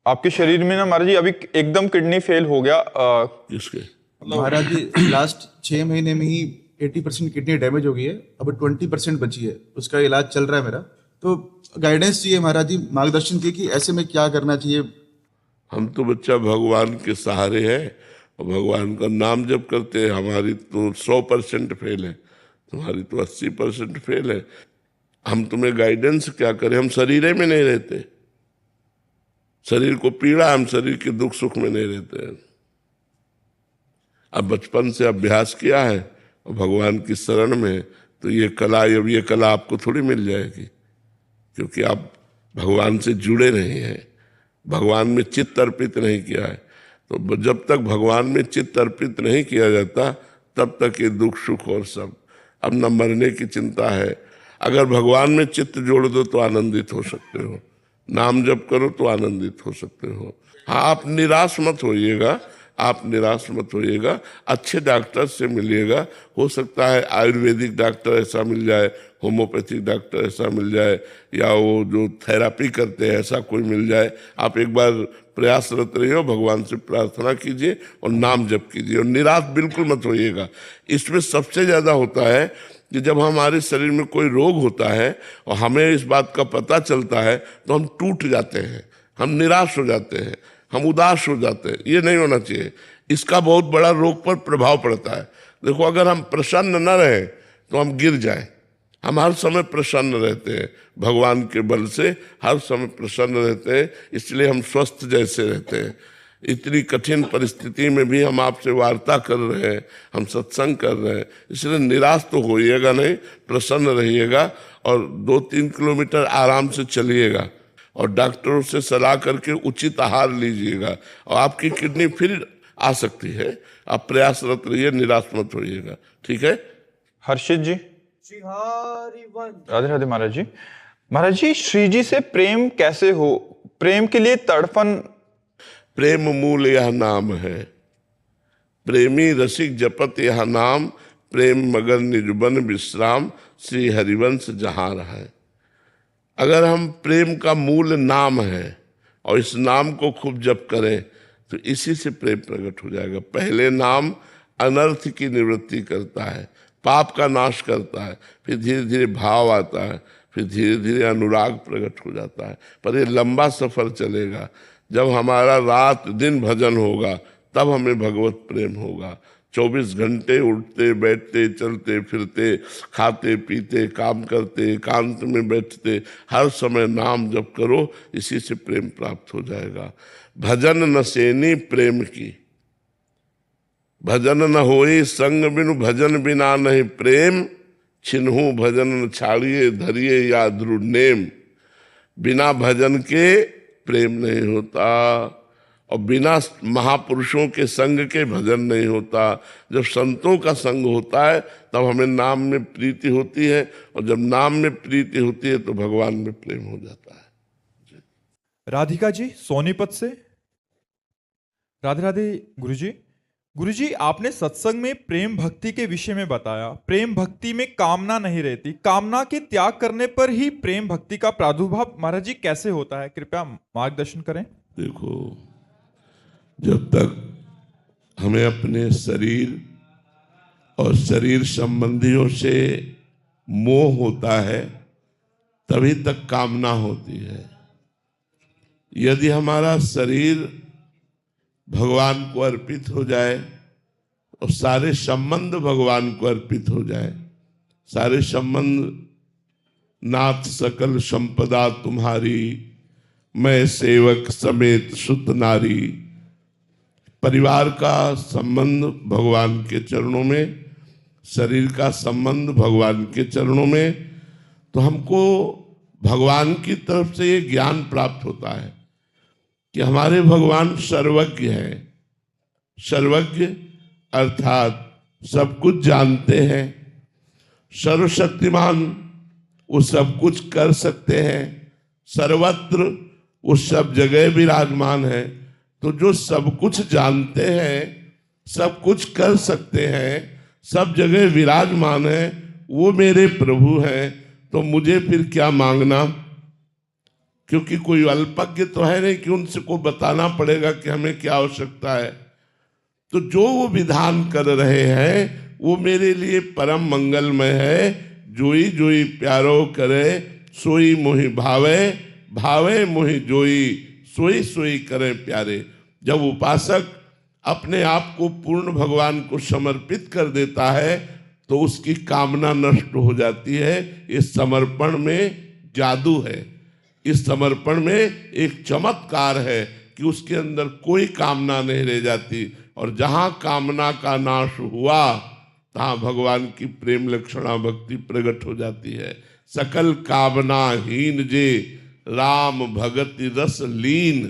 आपके शरीर में ना महाराज जी अभी एकदम किडनी फेल हो गया। किसके? महाराज जी लास्ट 6 महीने में ही 80% किडनी डैमेज हो गई है, अब 20% बची है, उसका इलाज चल रहा है मेरा। तो गाइडेंस चाहिए महाराज जी, मार्गदर्शन की कि ऐसे में क्या करना चाहिए। हम तो बच्चा भगवान के सहारे हैं और भगवान का नाम जप करते हैं। हमारी तो 100% फेल है, तुम्हारी तो 80% फेल है। हम तुम्हें गाइडेंस क्या करें, हम शरीर में नहीं रहते, शरीर को पीड़ा, हम शरीर के दुख सुख में नहीं रहते हैं। अब बचपन से अभ्यास किया है और भगवान की शरण में, तो ये कला आपको थोड़ी मिल जाएगी, क्योंकि आप भगवान से जुड़े नहीं हैं, भगवान में चित्त अर्पित नहीं किया है। तो जब तक भगवान में चित्त अर्पित नहीं किया जाता तब तक ये दुख सुख और सब। अब न मरने की चिंता है, अगर भगवान में चित्त जोड़ दो तो आनंदित हो सकते हो, नाम जप करो तो आनंदित हो सकते हो। हाँ, आप निराश मत होइएगा, आप निराश मत होइएगा, अच्छे डॉक्टर से मिलिएगा। हो सकता है आयुर्वेदिक डॉक्टर ऐसा मिल जाए, होम्योपैथिक डॉक्टर ऐसा मिल जाए, या वो जो थेरापी करते हैं ऐसा कोई मिल जाए। आप एक बार प्रयासरत रहिए, भगवान से प्रार्थना कीजिए और नाम जप कीजिए, और निराश बिल्कुल मत होइएगा। इसमें सबसे ज़्यादा होता है कि जब हमारे शरीर में कोई रोग होता है और हमें इस बात का पता चलता है तो हम टूट जाते हैं, हम निराश हो जाते हैं, हम उदास हो जाते हैं। ये नहीं होना चाहिए, इसका बहुत बड़ा रोग पर प्रभाव पड़ता है। देखो, अगर हम प्रसन्न न रहें तो हम गिर जाएं। हम हर समय प्रसन्न रहते हैं, भगवान के बल से हर समय प्रसन्न रहते हैं, इसलिए हम स्वस्थ जैसे रहते हैं। इतनी कठिन परिस्थिति में भी हम आपसे वार्ता कर रहे हैं, हम सत्संग कर रहे हैं, इसलिए निराश तो होइएगा नहीं, प्रसन्न रहिएगा और 2-3 किलोमीटर आराम से चलिएगा और डॉक्टरों से सलाह करके उचित आहार लीजिएगा और आपकी किडनी फिर आ सकती है। आप प्रयासरत रहिए, निराश मत होइएगा, ठीक है? हर्षित जी, राधे राधे महाराज जी। महाराज जी, श्री जी से प्रेम कैसे हो, प्रेम के लिए तड़फन। प्रेम मूल यह नाम है, प्रेमी रसिक जपत यह नाम, प्रेम मगन निजुबन विश्राम, श्री हरिवंश जहाँ रहे। अगर हम प्रेम का मूल नाम है और इस नाम को खूब जप करें तो इसी से प्रेम प्रकट हो जाएगा। पहले नाम अनर्थ की निवृत्ति करता है, पाप का नाश करता है, फिर धीरे धीरे भाव आता है, फिर धीरे धीरे अनुराग प्रकट हो जाता है। पर ये लंबा सफर चलेगा। जब हमारा रात दिन भजन होगा तब हमें भगवत प्रेम होगा। 24 घंटे उठते बैठते चलते फिरते खाते पीते काम करते एकांत में बैठते हर समय नाम जप करो, इसी से प्रेम प्राप्त हो जाएगा। भजन न सेनी प्रेम की, भजन न होई संग बिनु, भजन बिना नहीं प्रेम, छिन्हू भजन न छाड़िए धरिए या दृढ़ नेम। बिना भजन के प्रेम नहीं होता और बिना महापुरुषों के संग के भजन नहीं होता। जब संतों का संग होता है तब हमें नाम में प्रीति होती है और जब नाम में प्रीति होती है तो भगवान में प्रेम हो जाता है। राधिका जी सोनीपत से, राधे राधे गुरुजी। गुरुजी, आपने सत्संग में प्रेम भक्ति के विषय में बताया, प्रेम भक्ति में कामना नहीं रहती, कामना के त्याग करने पर ही प्रेम भक्ति का प्रादुर्भाव महाराज जी कैसे होता है, कृपया मार्गदर्शन करें। देखो, जब तक हमें अपने शरीर और शरीर संबंधियों से मोह होता है तभी तक कामना होती है। यदि हमारा शरीर भगवान को अर्पित हो जाए और सारे संबंध भगवान को अर्पित हो जाए, सारे संबंध, नाथ सकल संपदा तुम्हारी, मैं सेवक समेत सुत नारी, परिवार का संबंध भगवान के चरणों में, शरीर का संबंध भगवान के चरणों में, तो हमको भगवान की तरफ से ये ज्ञान प्राप्त होता है कि हमारे भगवान सर्वज्ञ हैं। सर्वज्ञ अर्थात सब कुछ जानते हैं, सर्वशक्तिमान, वो सब कुछ कर सकते हैं, सर्वत्र वो सब जगह विराजमान है। तो जो सब कुछ जानते हैं, सब कुछ कर सकते हैं, सब जगह विराजमान है, वो मेरे प्रभु हैं। तो मुझे फिर क्या मांगना, क्योंकि कोई अल्पज्ञ तो है नहीं कि उनसे को बताना पड़ेगा कि हमें क्या आवश्यकता है। तो जो वो विधान कर रहे हैं वो मेरे लिए परम मंगलमय है। जोई जोई प्यारो करे सोई मोहि भावे, भावे मोहि जोई सोई सोई करे प्यारे। जब उपासक अपने आप को पूर्ण भगवान को समर्पित कर देता है तो उसकी कामना नष्ट हो जाती है। इस समर्पण में जादू है, इस समर्पण में एक चमत्कार है कि उसके अंदर कोई कामना नहीं रह जाती। और जहां कामना का नाश हुआ तहां भगवान की प्रेम लक्षणा भक्ति प्रकट हो जाती है। सकल कामना हीन जे राम भगति रस लीन,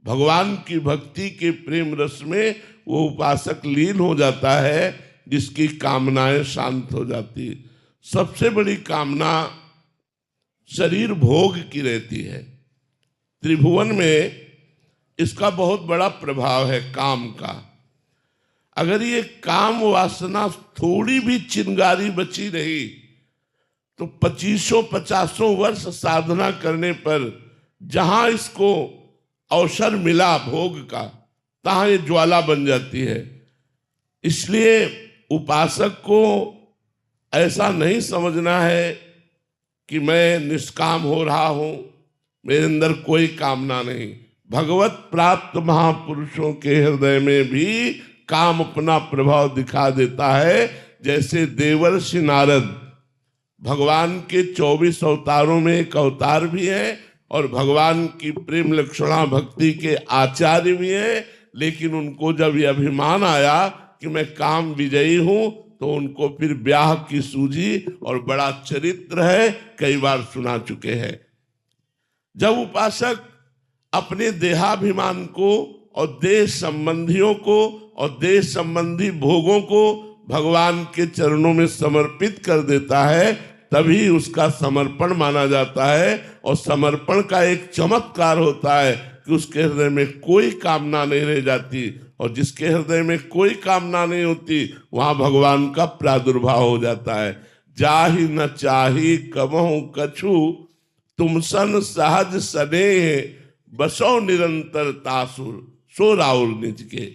भगवान की भक्ति के प्रेम रस में वो उपासक लीन हो जाता है, जिसकी कामनाएं शांत हो जाती। सबसे बड़ी कामना शरीर भोग की रहती है। त्रिभुवन में इसका बहुत बड़ा प्रभाव है काम का। अगर ये काम वासना थोड़ी भी चिंगारी बची रही तो 2500-50 वर्ष साधना करने पर जहां इसको अवसर मिला भोग का, तहां ये ज्वाला बन जाती है। इसलिए उपासक को ऐसा नहीं समझना है कि मैं निष्काम हो रहा हूं, मेरे अंदर कोई कामना नहीं। भगवत प्राप्त महापुरुषों के हृदय में भी काम अपना प्रभाव दिखा देता है। जैसे देवर्षि नारद भगवान के 24 अवतारों में एक अवतार भी है और भगवान की प्रेम लक्षणा भक्ति के आचार्य भी है। लेकिन उनको जब यह अभिमान आया कि मैं काम विजयी हूं तो उनको फिर ब्याह की सूझी और बड़ा चरित्र है, कई बार सुना चुके हैं। जब उपासक अपने देहाभिमान को और देह संबंधियों को और देह संबंधी भोगों को भगवान के चरणों में समर्पित कर देता है तभी उसका समर्पण माना जाता है। और समर्पण का एक चमत्कार होता है कि उसके हृदय में कोई कामना नहीं रह जाती। और जिसके हृदय में कोई कामना नहीं होती वहां भगवान का प्रादुर्भाव हो जाता है। जाहि न चाही कबहु कछु, तुम सन सहज स्नेह, बसो निरंतर तासुर, सो राउर निज के।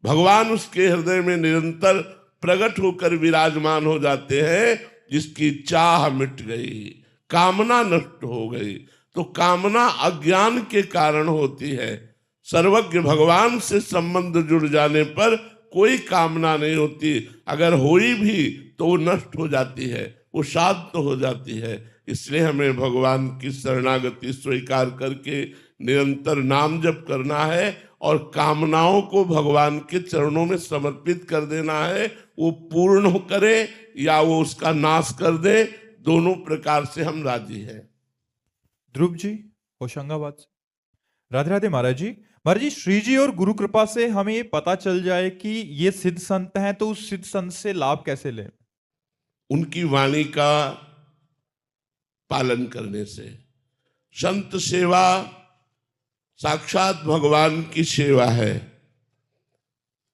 भगवान उसके हृदय में निरंतर प्रकट होकर विराजमान हो जाते हैं जिसकी चाह मिट गई, कामना नष्ट हो गई। तो कामना अज्ञान के कारण होती है। सर्वज्ञ भगवान से संबंध जुड़ जाने पर कोई कामना नहीं होती। अगर हुई भी तो वो नष्ट हो जाती है, वो शांत हो जाती है। इसलिए हमें भगवान की शरणागति स्वीकार करके निरंतर नाम जप करना है और कामनाओं को भगवान के चरणों में समर्पित कर देना है। वो पूर्ण करे या वो उसका नाश कर दे, दोनों प्रकार से हम राजी हैं। ध्रुव जी होशंगाबाद से। राधे राधे महाराज जी। महाराज जी, श्री जी और गुरु कृपा से हमें ये पता चल जाए कि ये सिद्ध संत हैं तो उस सिद्ध संत से लाभ कैसे लें? उनकी वाणी का पालन करने से। संत सेवा साक्षात भगवान की सेवा है।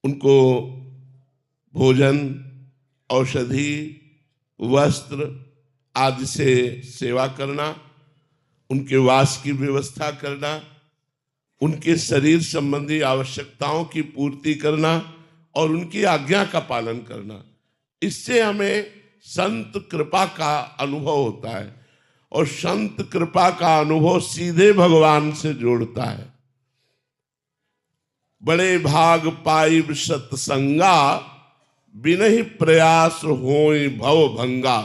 उनको भोजन, औषधि, वस्त्र आदि से सेवा करना, उनके वास की व्यवस्था करना, उनके शरीर संबंधी आवश्यकताओं की पूर्ति करना और उनकी आज्ञा का पालन करना, इससे हमें संत कृपा का अनुभव होता है। और संत कृपा का अनुभव सीधे भगवान से जोड़ता है। बड़े भाग पाइब सत्संगा, बिनहि प्रयास होय भव भंगा।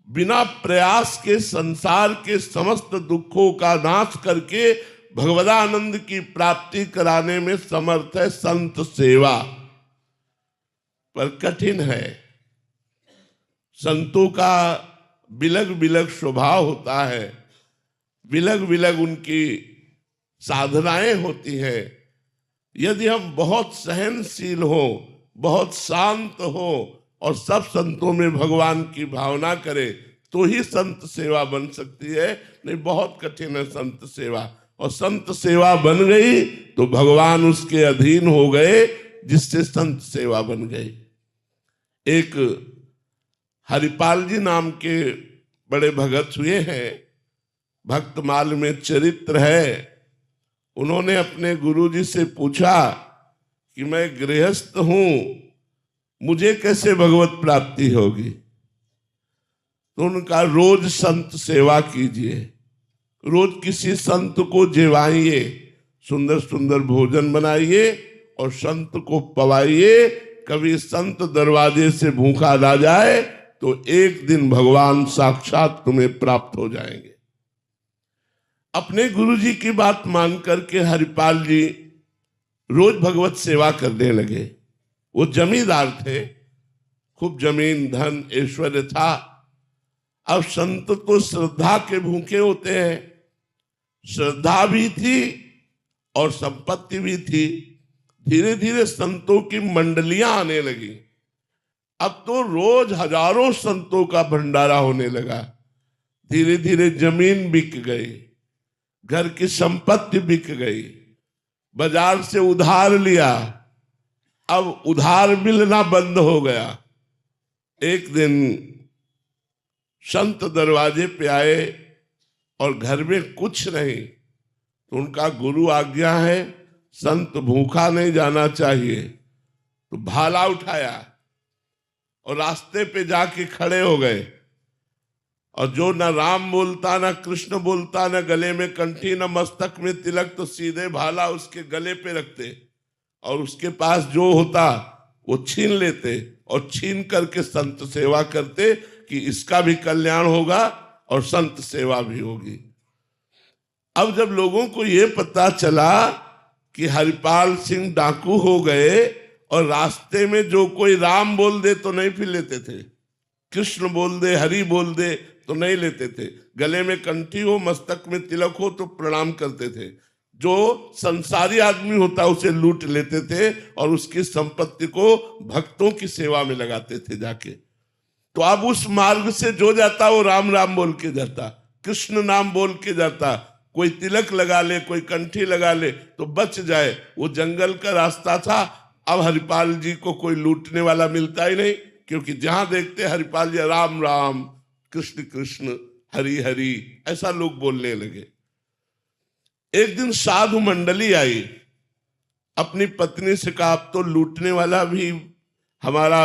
बिना प्रयास के संसार के समस्त दुखों का नाश करके भगवदानंद की प्राप्ति कराने में समर्थ है संत सेवा। पर कठिन है। संतों का बिलग बिलग स्वभाव होता है, बिलग बिलग उनकी साधनाएं होती हैं। यदि हम बहुत सहनशील हो, बहुत शांत हो और सब संतों में भगवान की भावना करें तो ही संत सेवा बन सकती है। नहीं, बहुत कठिन है संत सेवा। और संत सेवा बन गई तो भगवान उसके अधीन हो गए, जिससे संत सेवा बन गई। एक हरिपाल जी नाम के बड़े भगत हुए हैं, भक्तमाल में चरित्र है। उन्होंने अपने गुरुजी से पूछा कि मैं गृहस्थ हूं, मुझे कैसे भगवत प्राप्ति होगी? तो उनका रोज संत सेवा कीजिए, रोज किसी संत को जेवाइए, सुंदर सुंदर भोजन बनाइए और संत को पवाइए। कभी संत दरवाजे से भूखा ना जाए तो एक दिन भगवान साक्षात तुम्हें प्राप्त हो जाएंगे। अपने गुरुजी की बात मान करके हरिपाल जी रोज भगवत सेवा करने लगे। वो जमींदार थे, खूब जमीन धन ऐश्वर्य था। अब संत तो श्रद्धा के भूखे होते हैं, श्रद्धा भी थी और संपत्ति भी थी। धीरे धीरे संतों की मंडलियां आने लगी। अब तो रोज हजारों संतों का भंडारा होने लगा। धीरे धीरे जमीन बिक गई, घर की संपत्ति बिक गई, बाजार से उधार लिया, अब उधार मिलना बंद हो गया। एक दिन संत दरवाजे पे आए और घर में कुछ नहीं, तो उनका गुरु आज्ञा है संत भूखा नहीं जाना चाहिए। तो भाला उठाया और रास्ते पे जाके खड़े हो गए। और जो न राम बोलता, न कृष्ण बोलता, न गले में कंठी, न मस्तक में तिलक, तो सीधे भाला उसके गले पे रखते और उसके पास जो होता वो छीन लेते और छीन करके संत सेवा करते कि इसका भी कल्याण होगा और संत सेवा भी होगी। अब जब लोगों को ये पता चला कि हरिपाल सिंह डाकू हो गए और रास्ते में जो कोई राम बोल दे तो नहीं फिर लेते थे, कृष्ण बोल दे, हरि बोल दे तो नहीं लेते थे, गले में कंठी हो, मस्तक में तिलक हो तो प्रणाम करते थे। जो संसारी आदमी होता उसे लूट लेते थे और उसकी संपत्ति को भक्तों की सेवा में लगाते थे जाके। तो अब उस मार्ग से जो जाता वो राम राम बोल के जाता, कृष्ण नाम बोल के जाता। कोई तिलक लगा ले, कोई कंठी लगा ले तो बच जाए। वो जंगल का रास्ता था। अब हरिपाल जी को कोई लूटने वाला मिलता ही नहीं, क्योंकि जहां देखते हरिपाल जी राम राम, कृष्ण कृष्ण, हरि हरि, ऐसा लोग बोलने लगे। एक दिन साधु मंडली आई, अपनी पत्नी से कहा अब तो लूटने वाला भी हमारा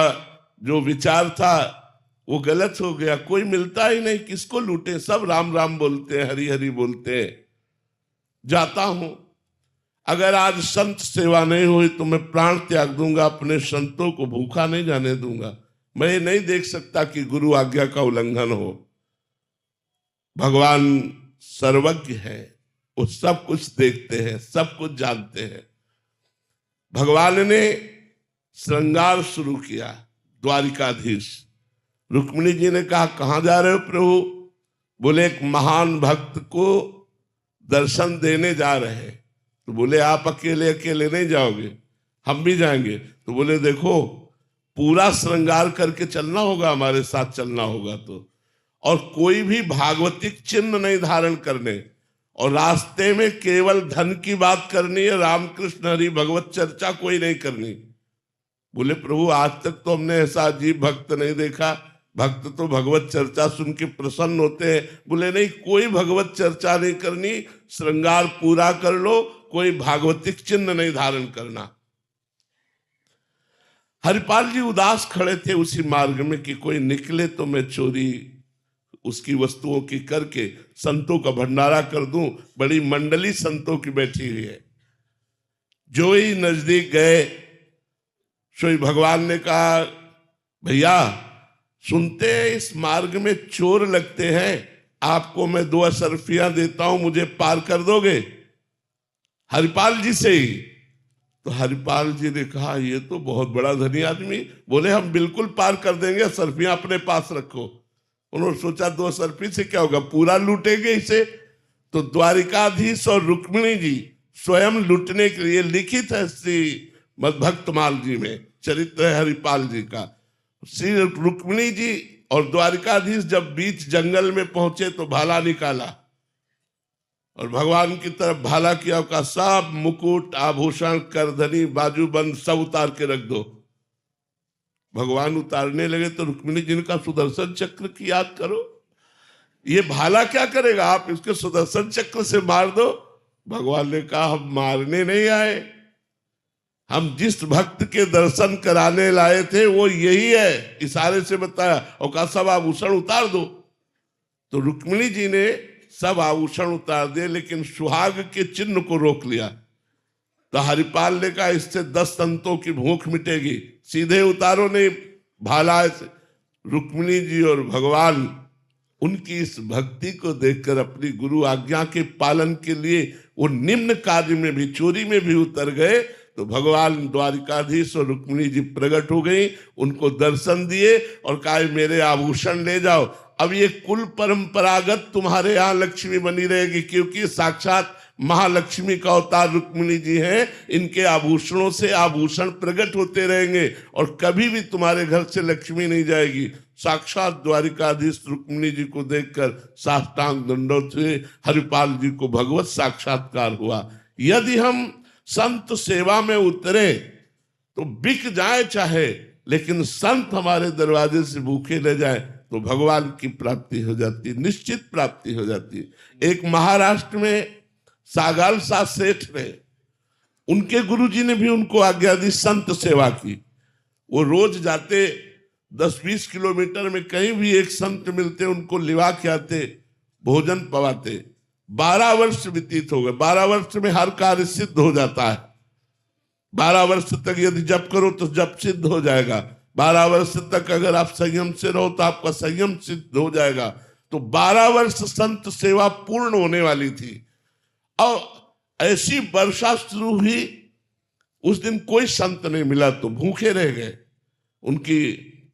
जो विचार था वो गलत हो गया, कोई मिलता ही नहीं, किसको लूटे, सब राम राम बोलते हैं, हरि हरि बोलते हैं। जाता हूं, अगर आज संत सेवा नहीं हुई तो मैं प्राण त्याग दूंगा, अपने संतों को भूखा नहीं जाने दूंगा। मैं ये नहीं देख सकता कि गुरु आज्ञा का उल्लंघन हो। भगवान सर्वज्ञ है, वो सब कुछ देखते हैं, सब कुछ जानते हैं। भगवान ने श्रृंगार शुरू किया। द्वारिकाधीश रुक्मिणी जी ने कहा कहां जा रहे हो प्रभु? बोले एक महान भक्त को दर्शन देने जा रहे हैं। तो बोले आप अकेले अकेले नहीं जाओगे, हम भी जाएंगे। तो बोले देखो पूरा श्रृंगार करके चलना होगा, हमारे साथ चलना होगा तो, और कोई भी भागवतिक चिन्ह नहीं धारण करने, और रास्ते में केवल धन की बात करनी है, रामकृष्ण हरि भगवत चर्चा कोई नहीं करनी। बोले प्रभु आज तक तो हमने ऐसा अजीब भक्त नहीं देखा, भक्त तो भगवत चर्चा सुन के प्रसन्न होते हैं। बोले नहीं, कोई भगवत चर्चा नहीं करनी, श्रृंगार पूरा कर लो, कोई भागवतिक चिन्ह नहीं धारण करना। हरिपाल जी उदास खड़े थे उसी मार्ग में कि कोई निकले तो मैं चोरी उसकी वस्तुओं की करके संतों का भंडारा कर दूं। बड़ी मंडली संतों की बैठी हुई है। जो ही नजदीक गए, सोई भगवान ने कहा, भैया सुनते हैं इस मार्ग में चोर लगते हैं, आपको मैं 2 असरफियां देता हूं, मुझे पार कर दोगे? हरिपाल जी से ही। तो हरिपाल जी ने कहा, ये तो बहुत बड़ा धनी आदमी। बोले, हम बिल्कुल पार कर देंगे, असरफियां अपने पास रखो। उन्होंने सोचा 2 असरफी से क्या होगा, पूरा लूटेंगे इसे। तो द्वारिकाधीश और रुक्मिणी जी स्वयं लूटने के लिए, लिखित है श्री मद्भक्तमाल जी में, चरित्र है हरिपाल जी का। श्री रुक्मिणी जी और द्वारिकाधीश जब बीच जंगल में पहुंचे तो भाला निकाला और भगवान की तरफ भाला किया, का सब मुकुट आभूषण करधनी बाजूबंद सब उतार के रख दो। भगवान उतारने लगे तो रुक्मिणी जी ने कहा, सुदर्शन चक्र की याद करो, ये भाला क्या करेगा, आप इसके सुदर्शन चक्र से मार दो। भगवान ने कहा, हम मारने नहीं आए, हम जिस भक्त के दर्शन कराने लाए थे वो यही है। इशारे से बताया और कहा, सब आभूषण उतार दो। तो रुक्मिणी जी ने सब आभूषण उतार दिए, लेकिन सुहाग के चिन्ह को रोक लिया। तो हरिपाल ने कहा, इससे 10 संतों की भूख मिटेगी, सीधे उतारो नहीं भाला से। रुक्मिणी जी और भगवान उनकी इस भक्ति को देखकर अपनी गुरु आज्ञा के पालन के लिए वो निम्न कार्य में भी, चोरी में भी उतर गए। तो भगवान द्वारिकाधीश और रुक्मिणी जी प्रकट हो गई, उनको दर्शन दिए और कहा, मेरे आभूषण ले जाओ। अब ये कुल परंपरागत तुम्हारे यहाँ लक्ष्मी बनी रहेगी, क्योंकि साक्षात महालक्ष्मी का अवतार रुक्मिणी जी हैं। इनके आभूषणों से आभूषण प्रकट होते रहेंगे और कभी भी तुम्हारे घर से लक्ष्मी नहीं जाएगी। साक्षात द्वारिकाधीश रुक्मिणी जी को देखकर साष्टांग दंडोत हुए। हरिपाल जी को भगवत साक्षात्कार हुआ। यदि हम संत सेवा में उतरे तो बिक जाए चाहे, लेकिन संत हमारे दरवाजे से भूखे ले जाए तो भगवान की प्राप्ति हो जाती, निश्चित प्राप्ति हो जाती। एक महाराष्ट्र में सागाल साथ सेठ ने, उनके गुरुजी ने भी उनको आज्ञा दी संत सेवा की। वो रोज जाते 10-20 किलोमीटर में कहीं भी एक संत मिलते, उनको लिवा के आते, भोजन पवाते। 12 वर्ष व्यतीत हो गए। 12 वर्ष में हर कार्य सिद्ध हो जाता है। 12 वर्ष तक यदि जप करो तो जप सिद्ध हो जाएगा। 12 वर्ष तक अगर आप संयम से रहो तो आपका संयम सिद्ध हो जाएगा। तो 12 वर्ष संत सेवा पूर्ण होने वाली थी और ऐसी वर्षा शुरू हुई, उस दिन कोई संत नहीं मिला तो भूखे रह गए। उनकी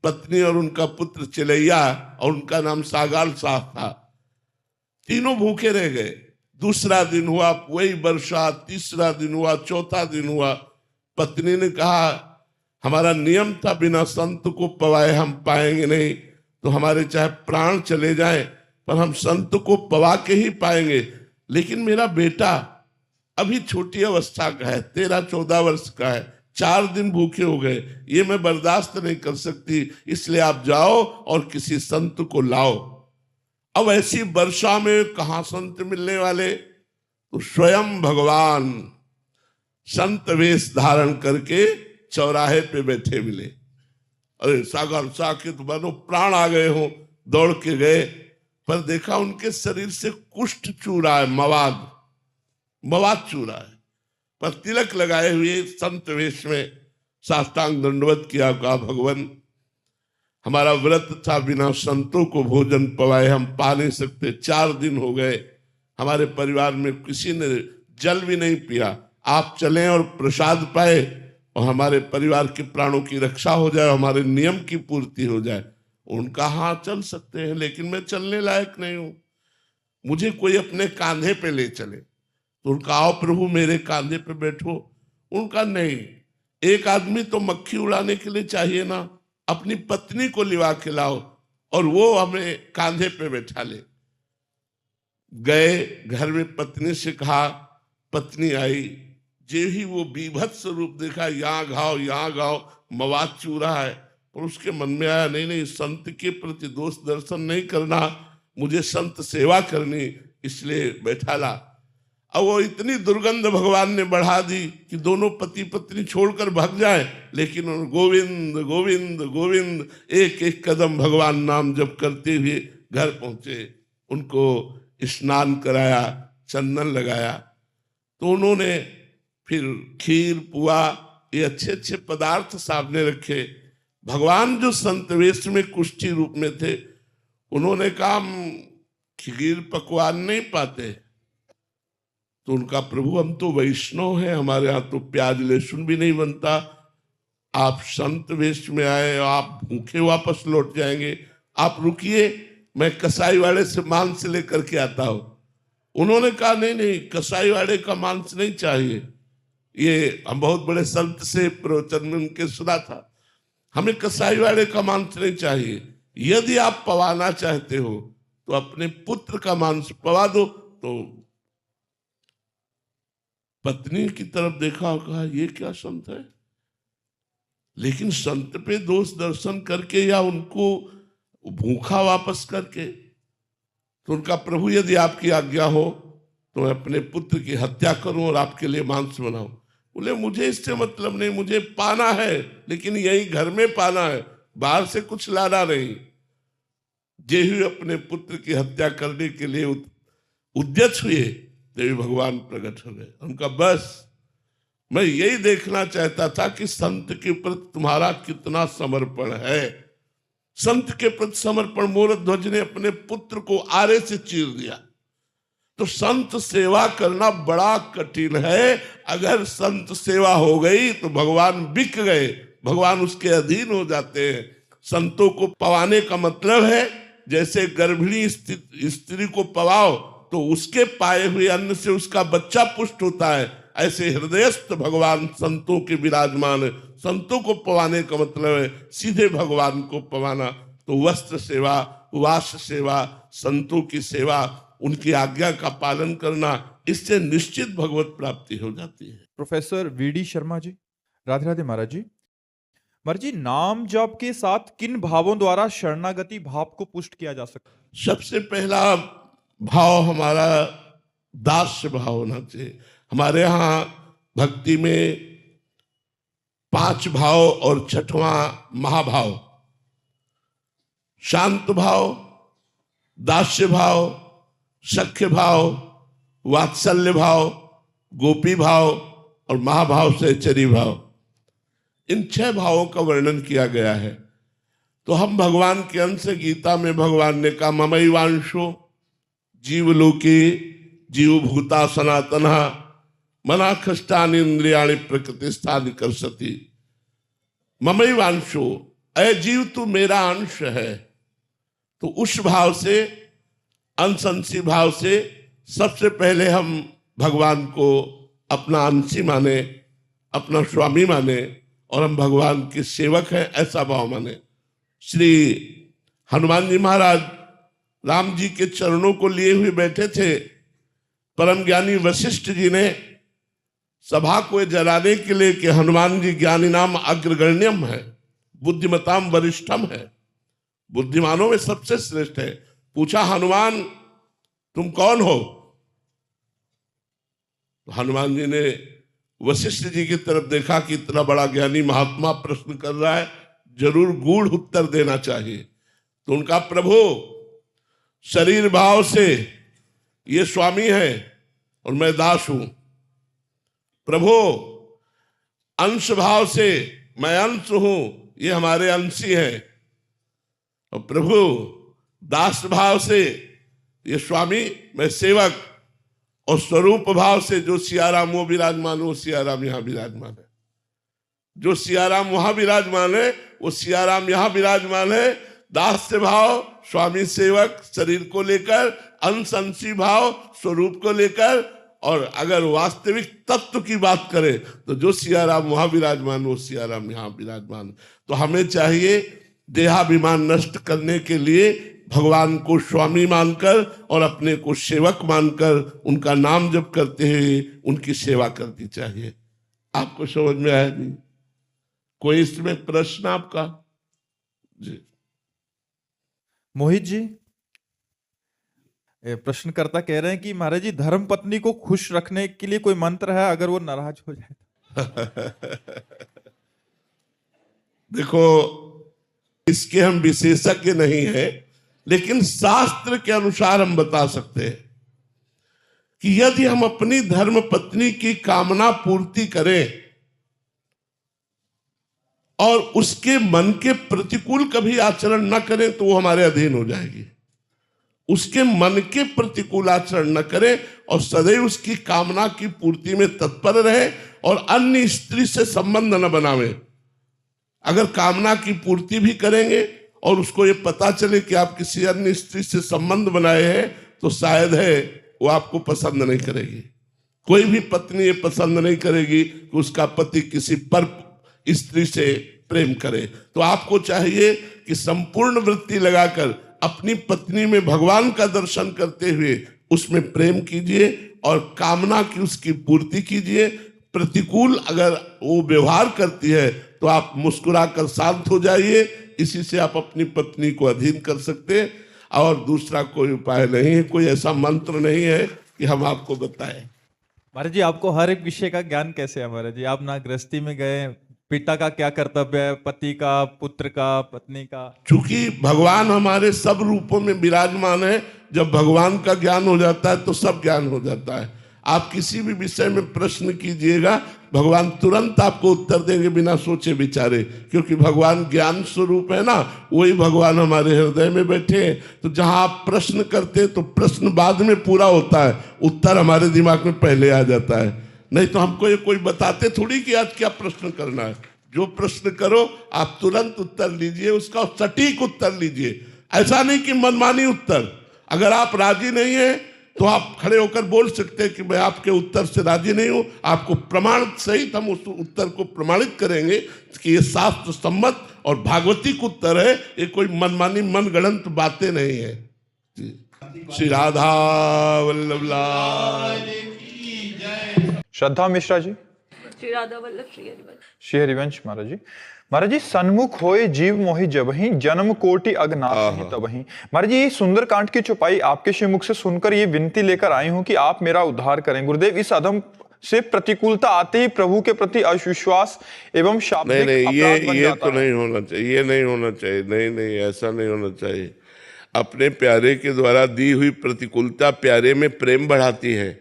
पत्नी और उनका पुत्र चिलैया और उनका नाम सागाल साहब था, तीनों भूखे रह गए। दूसरा दिन हुआ वही वर्षा, तीसरा दिन हुआ, चौथा दिन हुआ। पत्नी ने कहा, हमारा नियम था बिना संत को पवाए हम पाएंगे नहीं, तो हमारे चाहे प्राण चले जाएं पर हम संत को पवा के ही पाएंगे। लेकिन मेरा बेटा अभी छोटी अवस्था का है, 13-14 वर्ष का है, 4 दिन भूखे हो गए, ये मैं बर्दाश्त नहीं कर सकती, इसलिए आप जाओ और किसी संत को लाओ। अब ऐसी वर्षा में कहां संत मिलने वाले, तो स्वयं भगवान संत वेश धारण करके चौराहे पे बैठे मिले। अरे सागर सा के तो मानो प्राण आ गए हो, दौड़ के गए, पर देखा उनके शरीर से कुष्ठ चू रहा है, मवाद चू रहा है, पर तिलक लगाए हुए संत वेश में साष्टांग दंडवत किया। कहा, भगवान हमारा व्रत था, बिना संतों को भोजन पवाए हम पा नहीं सकते। 4 दिन हो गए, हमारे परिवार में किसी ने जल भी नहीं पिया। आप चलें और प्रसाद पाए और हमारे परिवार के प्राणों की रक्षा हो जाए, हमारे नियम की पूर्ति हो जाए। उनका हाँ चल सकते हैं, लेकिन मैं चलने लायक नहीं हूं, मुझे कोई अपने कांधे पे ले चले। तो उनका, आओ प्रभु मेरे कांधे पे बैठो। उनका नहीं, एक आदमी तो मक्खी उड़ाने के लिए चाहिए ना, अपनी पत्नी को लिवा के लाओ और वो हमें कांधे पे बैठा ले। गए, घर में पत्नी से कहा, पत्नी आई, जे ही वो बीभत्स रूप देखा, यहाँ घाव यहाँ घाव, मवाद चू रहा है, और उसके मन में आया, नहीं संत के प्रति दोष दर्शन नहीं करना, मुझे संत सेवा करनी, इसलिए बैठा ला। और वो इतनी दुर्गंध भगवान ने बढ़ा दी कि दोनों पति पत्नी छोड़कर भाग जाए, लेकिन उन्होंने गोविंद गोविंद गोविंद एक एक कदम भगवान नाम जप करते हुए घर पहुंचे। उनको स्नान कराया, चंदन लगाया, तो उन्होंने फिर खीर पुआ ये अच्छे अच्छे पदार्थ सामने रखे। भगवान जो संत वेश में कुष्ठी रूप में थे, उन्होंने कहा हम खीर पकवान नहीं पाते। तो उनका प्रभु हम तो वैष्णव हैं, हमारे यहाँ तो प्याज लहसुन भी नहीं बनता, आप संत वेश में आए, आप भूखे वापस लौट जाएंगे, आप रुकिए, मैं कसाई वाले से मांस लेकर के आता हूं। उन्होंने कहा नहीं नहीं, कसाई वाले का मांस नहीं चाहिए, ये हम बहुत बड़े संत से प्रवचन में उनके सुना था, हमें कसाई वाले का मांस नहीं चाहिए, यदि आप पवाना चाहते हो तो अपने पुत्र का मांस पवा दो। तो पत्नी की तरफ देखा और कहा ये क्या संत है, लेकिन संत पे दोष दर्शन करके या उनको भूखा वापस करके। तो उनका प्रभु यदि आपकी आज्ञा हो तो मैं अपने पुत्र की हत्या करूं और आपके लिए मांस बनाऊं। बोले मुझे इससे मतलब नहीं, मुझे पाना है, लेकिन यही घर में पाना है, बाहर से कुछ लाना नहीं। जेहू अपने पुत्र की हत्या करने के लिए उद्यत हुए, देवी भगवान प्रकट हो गए। उनका बस मैं यही देखना चाहता था कि संत के प्रति तुम्हारा कितना समर्पण है। संत के प्रति समर्पण, मोरध्वज ने अपने पुत्र को आरे से चीर दिया। तो संत सेवा करना बड़ा कठिन है। अगर संत सेवा हो गई तो भगवान बिक गए, भगवान उसके अधीन हो जाते हैं। संतों को पवाने का मतलब है जैसे गर्भिणी स्त्री को पवाओ तो उसके पाए हुए अन्न से उसका बच्चा पुष्ट होता है, ऐसे हृदयस्थ भगवान संतों के विराजमान है। संतों को पवाने का मतलब है सीधे भगवान को पवाना। तो वस्त्र सेवा, वास सेवा, संतों की सेवा, उनकी आज्ञा का पालन करना, इससे निश्चित भगवत प्राप्ति हो जाती है। प्रोफेसर वीडी शर्मा जी, राधे राधे महाराज जी। महाराज जी, नाम जप के साथ किन भावों द्वारा शरणागति भाव को पुष्ट किया जा सकता है? सबसे पहला भाव हमारा दास्य भाव होना चाहिए। हमारे यहाँ भक्ति में 5 भाव और 6वां महाभाव, शांत भाव, दास्य भाव, सख्य भाव, वात्सल्य भाव, गोपी भाव और महाभाव से चरी भाव, इन 6 भावों का वर्णन किया गया है। तो हम भगवान के अंश, गीता में भगवान ने कहा ममैवांशो जीवलोके जीवभूता सनातना मना खष्टानि इंद्रियाणि प्रकृतिस्थानि कर्षति। ममैवांशो, अय जीव तू मेरा अंश है। तो उस भाव से, अंशंसी भाव से सबसे पहले हम भगवान को अपना अंशी माने, अपना स्वामी माने और हम भगवान के सेवक हैं, ऐसा भाव माने। श्री हनुमान जी महाराज राम जी के चरणों को लिए हुए बैठे थे। परम ज्ञानी वशिष्ठ जी ने सभा को जलाने के लिए कि हनुमान जी ज्ञानी नाम अग्रगण्यम है, बुद्धिमताम वरिष्ठम है, बुद्धिमानों में सबसे श्रेष्ठ है। पूछा हनुमान तुम कौन हो? हनुमान जी ने वशिष्ठ जी की तरफ देखा कि इतना बड़ा ज्ञानी महात्मा प्रश्न कर रहा है, जरूर गूढ़ उत्तर देना चाहिए। तो उनका प्रभु शरीर भाव से ये स्वामी है और मैं दास हूं। प्रभु अंश भाव से मैं अंश हूं, ये हमारे अंशी हैं। और प्रभु दास भाव से ये स्वामी, मैं सेवक। और स्वरूप भाव से जो सियाराम वो विराजमान, वो सियाराम यहां विराजमान है। जो सियाराम वहां विराजमान है वो सियाराम यहां विराजमान है। दास्य भाव स्वामी सेवक शरीर को लेकर, अंश अंशी भाव स्वरूप को लेकर, और अगर वास्तविक तत्व की बात करें तो जो सियाराम वहां विराजमान वो सियाराम यहां विराजमान। तो हमें चाहिए देहाभिमान नष्ट करने के लिए भगवान को स्वामी मानकर और अपने को सेवक मानकर उनका नाम जप करते हुए उनकी सेवा करनी चाहिए। आपको समझ में आया जी? कोई इसमें प्रश्न आपका? जी मोहित जी, प्रश्नकर्ता कह रहे हैं कि महाराज जी धर्म पत्नी को खुश रखने के लिए कोई मंत्र है, अगर वो नाराज हो जाए? देखो, इसके हम विशेषज्ञ नहीं हैं, लेकिन शास्त्र के अनुसार हम बता सकते हैं कि यदि हम अपनी धर्म पत्नी की कामना पूर्ति करें और उसके मन के प्रतिकूल कभी आचरण न करें तो वो हमारे अधीन हो जाएगी। उसके मन के प्रतिकूल आचरण न करें और सदैव उसकी कामना की पूर्ति में तत्पर रहे और अन्य स्त्री से संबंध न बनावे। अगर कामना की पूर्ति भी करेंगे और उसको ये पता चले कि आप किसी अन्य स्त्री से संबंध बनाए हैं तो शायद है वो आपको पसंद नहीं करेगी। कोई भी पत्नी ये पसंद नहीं करेगी कि उसका पति किसी पर स्त्री से प्रेम करे। तो आपको चाहिए कि संपूर्ण वृत्ति लगाकर अपनी पत्नी में भगवान का दर्शन करते हुए उसमें प्रेम कीजिए और कामना की उसकी पूर्ति कीजिए। प्रतिकूल अगर वो व्यवहार करती है तो आप मुस्कुराकर शांत हो जाइए। इसी से आप अपनी पत्नी को अधीन कर सकते हैं और दूसरा कोई उपाय नहीं है, कोई ऐसा मंत्र नहीं है कि हम आपको बताएं। महाराज जी आपको हर एक विषय का ज्ञान कैसे है महाराज जी? आप ना गृहस्थी में गए, पिता का क्या कर्तव्य है, पति का, पुत्र का, पत्नी का? चूंकि भगवान हमारे सब रूपों में विराजमान है, जब भगवान का ज्ञान हो जाता है तो सब ज्ञान हो जाता है। आप किसी भी विषय में प्रश्न कीजिएगा, भगवान तुरंत आपको उत्तर देंगे बिना सोचे विचारे, क्योंकि भगवान ज्ञान स्वरूप है ना, वही भगवान हमारे हृदय में बैठे हैं। तो जहां आप प्रश्न करते हैं तो प्रश्न बाद में पूरा होता है, उत्तर हमारे दिमाग में पहले आ जाता है। नहीं तो हमको ये कोई बताते थोड़ी कि आज क्या प्रश्न करना है। जो प्रश्न करो आप तुरंत उत्तर लीजिए, उसका सटीक उत्तर लीजिए। ऐसा नहीं कि मनमानी उत्तर। अगर आप राजी नहीं है तो आप खड़े होकर बोल सकते हैं कि मैं आपके उत्तर से राजी नहीं हूं, आपको प्रमाण सहित हम उस उत्तर को प्रमाणित करेंगे कि ये शास्त्र सम्मत और भागवतिक उत्तर है, ये कोई मनमानी मनगढ़ंत बातें नहीं है। श्री राधा वल्लभ लाल। श्रद्धा मिश्रा जी। श्री राधा वल्लभ श्री हरिवंश। श्री हरिवंश महाराज जी। महाराज जी, सन्मुख होए जीव मोहि जबहि, जन्म कोटि अगनाहि तबहि। महाराज जी, सुंदर कांड की चौपाई आपके श्रीमुख से सुनकर ये विनती लेकर आई हूं कि आप मेरा उद्धार करें। गुरुदेव, इस अधम से प्रतिकूलता आते ही प्रभु के प्रति अविश्वास एवं शाब्दिक अपराध बन ये जाता तो है। नहीं होना चाहिए, ये नहीं होना चाहिए। नहीं, ऐसा नहीं होना चाहिए। अपने प्यारे के द्वारा दी हुई प्रतिकूलता प्यारे में प्रेम बढ़ाती है,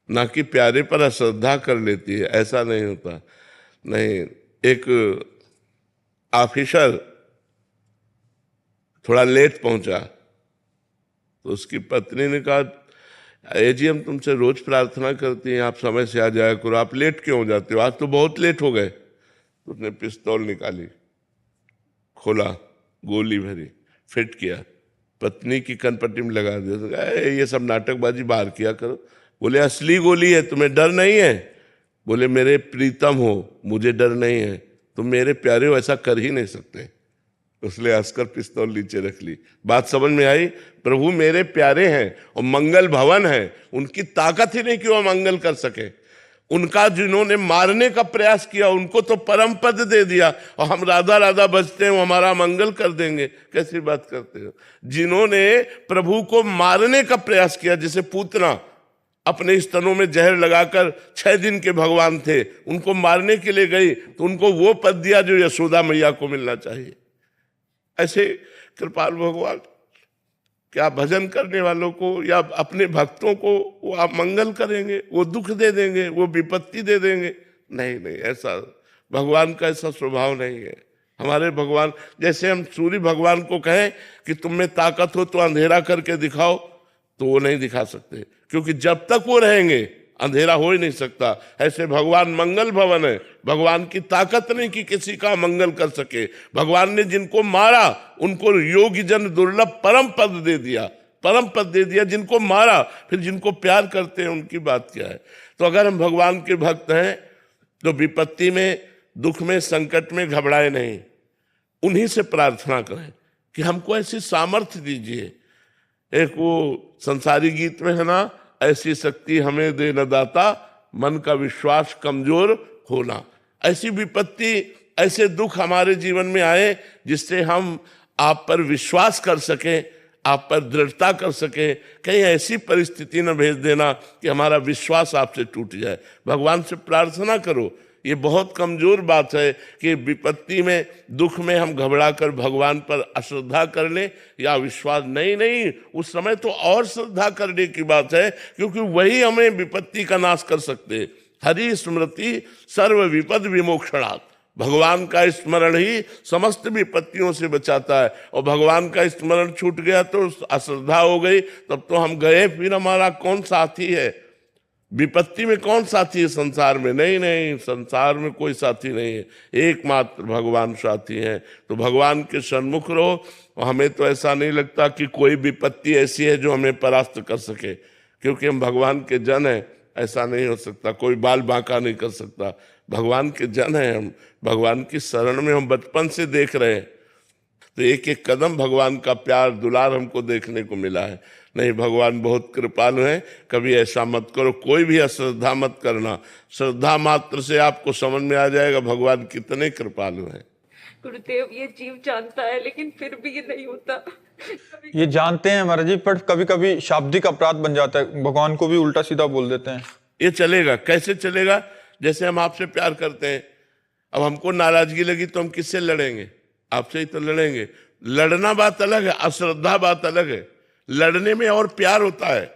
ना कि प्यारे पर अश्रद्धा कर लेती है। ऐसा नहीं होता। नहीं, एक ऑफिसर थोड़ा लेट पहुंचा तो उसकी पत्नी ने कहा, जी हम तुमसे रोज प्रार्थना करती हैं आप समय से आ जाया करो, आप लेट क्यों हो जाते हो, आज तो बहुत लेट हो गए। तो उसने पिस्तौल निकाली, खोला, गोली भरी, फिट किया, पत्नी की कनपट्टी में लगा दिया। तो कहा, ये सब नाटकबाजी बाहर किया करो। बोले असली गोली है, तुम्हें डर नहीं है? बोले मेरे प्रीतम हो, मुझे डर नहीं है, तुम मेरे प्यारे हो, ऐसा कर ही नहीं सकते। उसने हंसकर पिस्तौल नीचे रख ली। बात समझ में आई? प्रभु मेरे प्यारे हैं और मंगल भवन है, उनकी ताकत ही नहीं कि वो मंगल कर सके। उनका जिन्होंने मारने का प्रयास किया उनको तो परम पद दे दिया और हम राधा राधा बजते हैं वो हमारा मंगल कर देंगे। कैसी बात करते हो? जिन्होंने प्रभु को मारने का प्रयास किया, जैसे पूतना अपने स्तनों में जहर लगाकर 6 दिन के भगवान थे, उनको मारने के लिए गई तो उनको वो पद दिया जो यशोदा मैया को मिलना चाहिए। ऐसे कृपाल भगवान क्या भजन करने वालों को या अपने भक्तों को वो आप मंगल करेंगे, वो दुख दे देंगे, वो विपत्ति दे देंगे? नहीं, ऐसा भगवान का ऐसा स्वभाव नहीं है। हमारे भगवान, जैसे हम सूर्य भगवान को कहें कि तुम में ताकत हो तो अंधेरा करके दिखाओ, तो वो नहीं दिखा सकते, क्योंकि जब तक वो रहेंगे अंधेरा हो ही नहीं सकता। ऐसे भगवान मंगल भवन है, भगवान की ताकत नहीं कि किसी का मंगल कर सके। भगवान ने जिनको मारा उनको योगी जन दुर्लभ परम पद दे दिया, परम पद दे दिया जिनको मारा। फिर जिनको प्यार करते हैं उनकी बात क्या है? तो अगर हम भगवान के भक्त हैं तो विपत्ति में, दुख में, संकट में घबराए नहीं, उन्हीं से प्रार्थना करें कि हमको ऐसी सामर्थ्य दीजिए। एक वो संसारी गीत में है ना, ऐसी शक्ति हमें दे न दाता, मन का विश्वास कमजोर होना। ऐसी विपत्ति, ऐसे दुख हमारे जीवन में आए जिससे हम आप पर विश्वास कर सकें, आप पर दृढ़ता कर सके, कहीं ऐसी परिस्थिति न भेज देना कि हमारा विश्वास आपसे टूट जाए। भगवान से प्रार्थना करो। ये बहुत कमजोर बात है कि विपत्ति में, दुख में हम घबरा कर भगवान पर अश्रद्धा कर लें या विश्वास। नहीं, उस समय तो और श्रद्धा करने की बात है, क्योंकि वही हमें विपत्ति का नाश कर सकते हैं। हरि स्मृति सर्व विपद विमोक्षणात्, भगवान का स्मरण ही समस्त विपत्तियों से बचाता है। और भगवान का स्मरण छूट गया तो अश्रद्धा हो गई, तब तो हम गए, फिर हमारा कौन साथी है? विपत्ति में कौन साथी है संसार में? नहीं, संसार में कोई साथी नहीं है, एकमात्र भगवान साथी हैं। तो भगवान के सन्मुख रहो। और हमें तो ऐसा नहीं लगता कि कोई विपत्ति ऐसी है जो हमें परास्त कर सके, क्योंकि हम भगवान के जन हैं। ऐसा नहीं हो सकता, कोई बाल बांका नहीं कर सकता। भगवान के जन हैं हम, भगवान की शरण में हम बचपन से देख रहे हैं। तो एक एक कदम भगवान का प्यार दुलार हमको देखने को मिला है। नहीं, भगवान बहुत कृपालु हैं। कभी ऐसा मत करो, कोई भी अश्रद्धा मत करना। श्रद्धा मात्र से आपको समझ में आ जाएगा भगवान कितने कृपालु हैं। गुरुदेव, ये जीव जानता है लेकिन फिर भी ये नहीं होता। ये जानते हैं महाराज जी, पर कभी कभी शाब्दिक अपराध बन जाता है, भगवान को भी उल्टा सीधा बोल देते हैं। ये चलेगा? कैसे चलेगा? जैसे हम आपसे प्यार करते हैं, अब हमको नाराजगी लगी तो हम किससे लड़ेंगे? आपसे ही तो लड़ेंगे। लड़ना बात अलग है, अश्रद्धा बात अलग है। लड़ने में और प्यार होता है।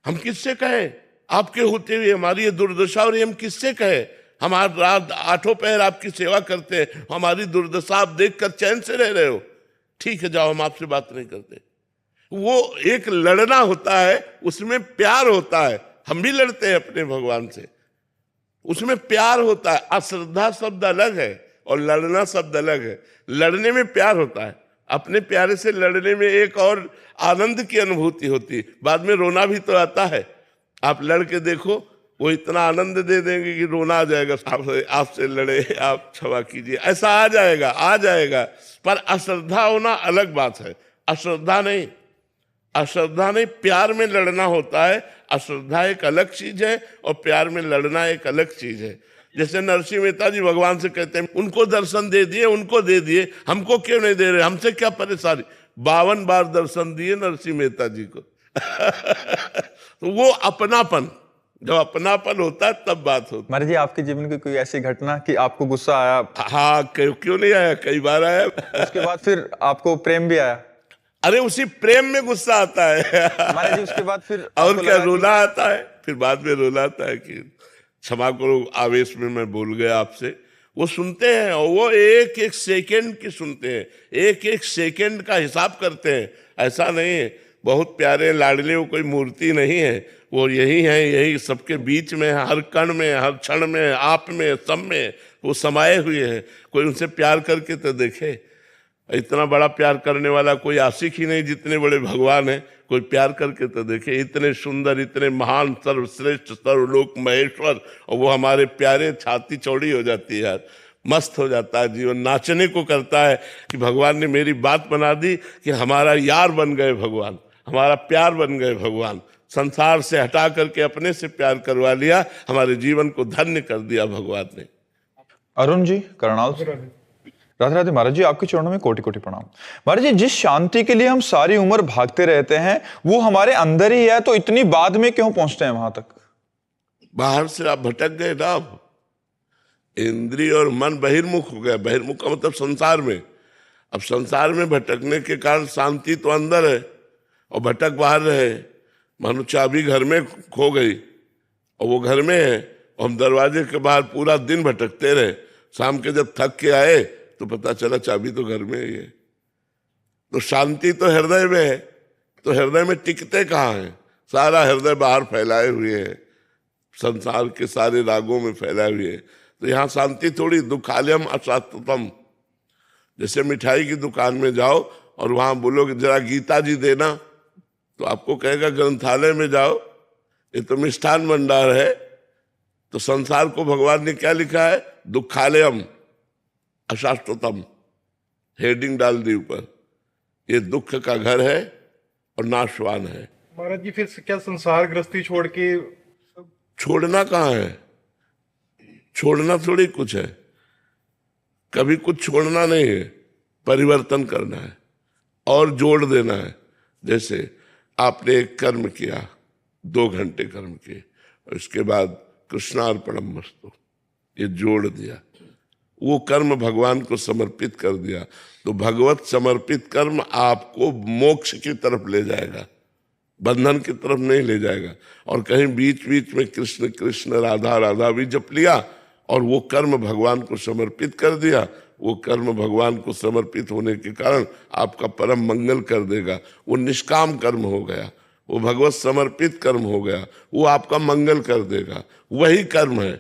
हम किससे कहें? आपके होते हुए हमारी ये दुर्दशा, और हम किससे कहें? हम आज रात आठों पहर आपकी सेवा करते हैं, हमारी दुर्दशा आप देखकर चैन से रह रहे हो। ठीक है, जाओ, हम आपसे बात नहीं करते। वो एक लड़ना होता है, उसमें प्यार होता है। हम भी लड़ते हैं अपने भगवान से, उसमें प्यार होता है। अश्रद्धा शब्द अलग है और लड़ना शब्द अलग है। लड़ने में प्यार होता है, अपने प्यारे से लड़ने में एक और आनंद की अनुभूति होती है। बाद में रोना भी तो आता है। आप लड़ के देखो, वो इतना आनंद दे देंगे कि रोना आ जाएगा। आपसे लड़े, आप क्षमा कीजिए, ऐसा आ जाएगा। पर अश्रद्धा होना अलग बात है। अश्रद्धा नहीं, प्यार में लड़ना होता है। अश्रद्धा एक अलग चीज है और प्यार में लड़ना एक अलग चीज है। जैसे नरसिंह मेहता जी भगवान से कहते हैं, उनको दर्शन दे दिए, उनको दे दिए, हमको क्यों नहीं दे रहे? हमसे क्या परेशानी? 52 बार दर्शन दिए नरसिंह मेहता जी को। तो वो अपनापन, जब अपनापन होता है तब बात होती है। महाराज जी, आपके जीवन की कोई ऐसी घटना कि आपको गुस्सा आया? हाँ, क्यों नहीं आया, कई बार आया। उसके बाद फिर आपको प्रेम भी आया? अरे उसी प्रेम में गुस्सा आता है महाराज जी, उसके बाद फिर और क्या रोना आता है? फिर बाद में रोना आता है कि क्षमा करो, आवेश में मैं भूल गया आपसे। वो सुनते हैं और वो एक एक सेकंड की सुनते हैं, एक एक सेकंड का हिसाब करते हैं। ऐसा नहीं है, बहुत प्यारे लाडले, वो कोई मूर्ति नहीं है, वो यही है, यही सबके बीच में, हर कण में, हर क्षण में, आप में, सब में वो समाये हुए हैं। कोई उनसे प्यार करके तो देखे। इतना बड़ा प्यार करने वाला कोई आशिक ही नहीं, जितने बड़े भगवान हैं। कोई प्यार करके तो देखे। इतने सुंदर, इतने महान, सर्वश्रेष्ठ, सर्वलोक महेश्वर, और वो हमारे प्यारे, छाती चौड़ी हो जाती है यार, मस्त हो जाता है जीवन, नाचने को करता है कि भगवान ने मेरी बात बना दी कि हमारा यार बन गए भगवान, हमारा प्यार बन गए भगवान। संसार से हटा करके अपने से प्यार करवा लिया, हमारे जीवन को धन्य कर दिया भगवान ने। अरुण जी करनाल से। राधे राधे महाराज जी, आपके चरणों में कोटि कोटि प्रणाम। महाराज जी, जिस शांति के लिए हम सारी उम्र भागते रहते हैं वो हमारे अंदर ही है, तो इतनी बाद में क्यों पहुंचते हैं वहां तक? बाहर से आप भटक गए ना, इंद्रिय और मन बहिर्मुख हो गया। बहिर्मुख का मतलब संसार में। अब संसार में भटकने के कारण शांति तो अंदर है और भटक बाहर रहे। मानो चाबी घर में खो गई और वो घर में है और हम दरवाजे के बाहर पूरा दिन भटकते रहे। शाम के जब थक के आए तो पता चला चाबी तो घर में ही है। तो शांति तो हृदय में है, तो हृदय में टिकते कहाँ हैं? सारा हृदय बाहर फैलाए हुए है, संसार के सारे रागों में फैलाए हुए है। तो यहाँ शांति थोड़ी। दुखालयम अशांततम। जैसे मिठाई की दुकान में जाओ और वहां बोलोगे जरा गीता जी देना, तो आपको कहेगा ग्रंथालय में जाओ, ये तो मिष्ठान भंडार है। तो संसार को भगवान ने क्या लिखा है? दुखालयम अशाश्वतम, हेडिंग डाल दी ऊपर। ये दुख का घर है और नाशवान है। महाराज जी, फिर क्या संसार गृहस्थी छोड़ के? छोड़ना कहाँ है? छोड़ना थोड़ी कुछ है, कभी कुछ छोड़ना नहीं है, परिवर्तन करना है और जोड़ देना है। जैसे आपने एक कर्म किया, 2 घंटे कर्म किए, और उसके बाद कृष्णार्पणमस्तु ये जोड़ दिया, वो कर्म भगवान को समर्पित कर दिया, तो भगवत समर्पित कर्म आपको मोक्ष की तरफ ले जाएगा, बंधन की तरफ नहीं ले जाएगा। और कहीं बीच बीच में कृष्ण कृष्ण राधा राधा भी जप लिया और वो कर्म भगवान को समर्पित कर दिया, वो कर्म भगवान को समर्पित होने के कारण आपका परम मंगल कर देगा। वो निष्काम कर्म हो गया, वो भगवत समर्पित कर्म हो गया, वो आपका मंगल कर देगा। वही कर्म है,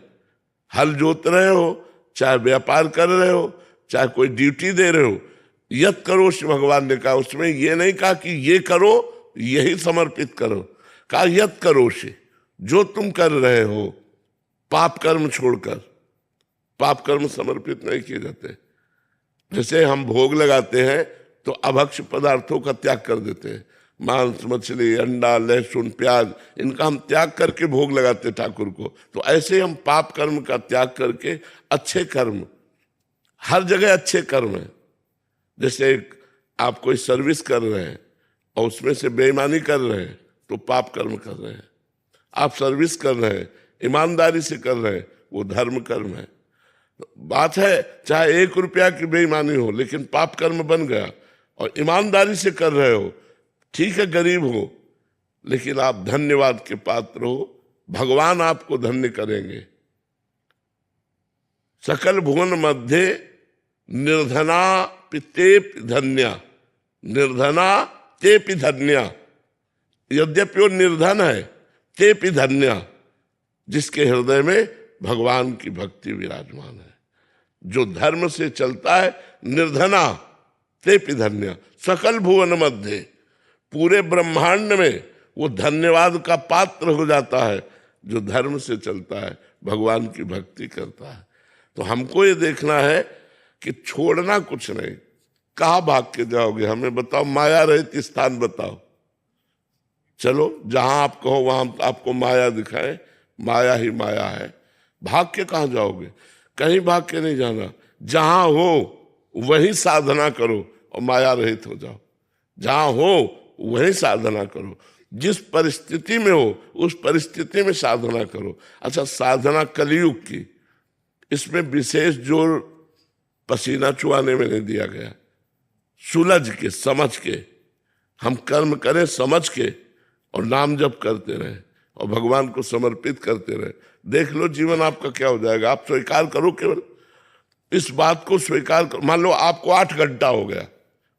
हल जोत रहे हो, चाहे व्यापार कर रहे हो, चाहे कोई ड्यूटी दे रहे हो, यत करोश भगवान ने कहा। उसमें ये नहीं कहा कि ये करो, यही समर्पित करो, कहा यत करोश, जो तुम कर रहे हो, पाप कर्म छोड़कर। पाप कर्म समर्पित नहीं किए जाते। जैसे हम भोग लगाते हैं तो अभक्ष पदार्थों का त्याग कर देते हैं, मांस मछली अंडा लहसुन प्याज, इनका हम त्याग करके भोग लगाते ठाकुर को। तो ऐसे हम पाप कर्म का त्याग करके अच्छे कर्म, हर जगह अच्छे कर्म है। जैसे आप कोई सर्विस कर रहे हैं और उसमें से बेईमानी कर रहे हैं तो पाप कर्म कर रहे हैं। आप सर्विस कर रहे हैं, ईमानदारी से कर रहे हैं, वो धर्म कर्म है। बात है चाहे 1 रुपया की बेईमानी हो, लेकिन पाप कर्म बन गया। और ईमानदारी से कर रहे हो, ठीक है गरीब हो, लेकिन आप धन्यवाद के पात्र हो, भगवान आपको धन्य करेंगे। सकल भुवन मध्य निर्धना पितेप धन्या, निर्धना तेपि धन्या, यद्यपि वो निर्धन है, तेपि धन्या, जिसके हृदय में भगवान की भक्ति विराजमान है, जो धर्म से चलता है। निर्धना तेपि धन्या, सकल भुवन मध्य, पूरे ब्रह्मांड में वो धन्यवाद का पात्र हो जाता है जो धर्म से चलता है, भगवान की भक्ति करता है। तो हमको ये देखना है कि छोड़ना कुछ नहीं। कहाँ भाग के जाओगे, हमें बताओ, माया रहित स्थान बताओ। चलो जहां आप कहो वहां आपको माया दिखाए, माया ही माया है। भाग के कहाँ जाओगे, कहीं भाग के नहीं जाना। जहां हो वही साधना करो और माया रहित हो जाओ। जहां हो वही साधना करो, जिस परिस्थिति में हो उस परिस्थिति में साधना करो। अच्छा, साधना कलयुग की, इसमें विशेष जोर पसीना चुआने में नहीं दिया गया। सुलझ के, समझ के हम कर्म करें, समझ के, और नाम जप करते रहे और भगवान को समर्पित करते रहे। देख लो जीवन आपका क्या हो जाएगा। आप स्वीकार करो, केवल इस बात को स्वीकार करो। मान लो आपको 8 घंटा हो गया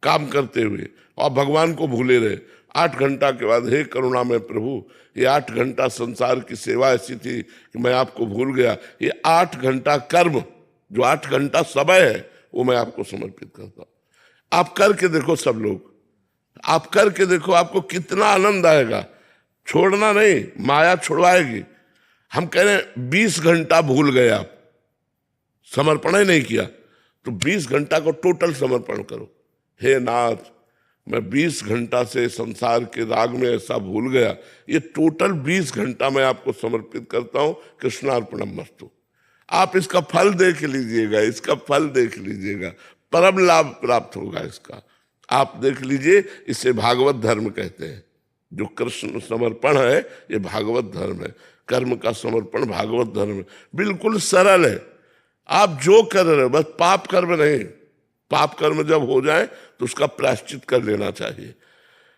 काम करते हुए और भगवान को भूले रहे। 8 घंटा के बाद, हे करुणामय प्रभु, ये 8 घंटा संसार की सेवा ऐसी थी कि मैं आपको भूल गया। ये 8 घंटा कर्म, जो 8 घंटा समय है, वो मैं आपको समर्पित करता हूं। आप करके देखो, सब लोग आप करके देखो, आपको कितना आनंद आएगा। छोड़ना नहीं, माया छुड़वाएगी। हम कह रहे हैं 20 घंटा भूल गए, आप समर्पण ही नहीं किया, तो 20 घंटा को टोटल समर्पण करो। हे नाथ, मैं 20 घंटा से संसार के राग में ऐसा भूल गया, ये टोटल 20 घंटा मैं आपको समर्पित करता हूं, कृष्णार्पणमस्तु। आप इसका फल देख लीजिएगा, इसका फल देख लीजिएगा, परम लाभ प्राप्त होगा इसका। आप देख लीजिए, इसे भागवत धर्म कहते हैं। जो कृष्ण समर्पण है ये भागवत धर्म है। कर्म का समर्पण भागवत धर्म है, बिल्कुल सरल है। आप जो कर रहे हो, बस पाप कर्म नहीं। पाप कर्म जब हो जाए तो उसका प्रायश्चित कर लेना चाहिए।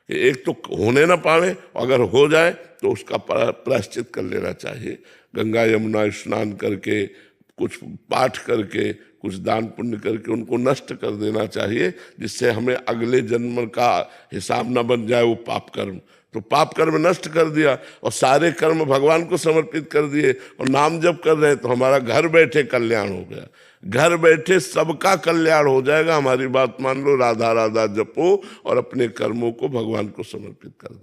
एक तो होने ना पावे, अगर हो जाए तो उसका प्रायश्चित कर लेना चाहिए। गंगा यमुना स्नान करके, कुछ पाठ करके, कुछ दान पुण्य करके उनको नष्ट कर देना चाहिए, जिससे हमें अगले जन्म का हिसाब न बन जाए वो पाप कर्म। तो पाप कर्म नष्ट कर दिया और सारे कर्म भगवान को समर्पित कर दिए और नाम जप कर रहे हैं, तो हमारा घर बैठे कल्याण हो गया। घर बैठे सबका कल्याण हो जाएगा। हमारी बात मान लो, राधा राधा जपो और अपने कर्मों को भगवान को समर्पित कर दो।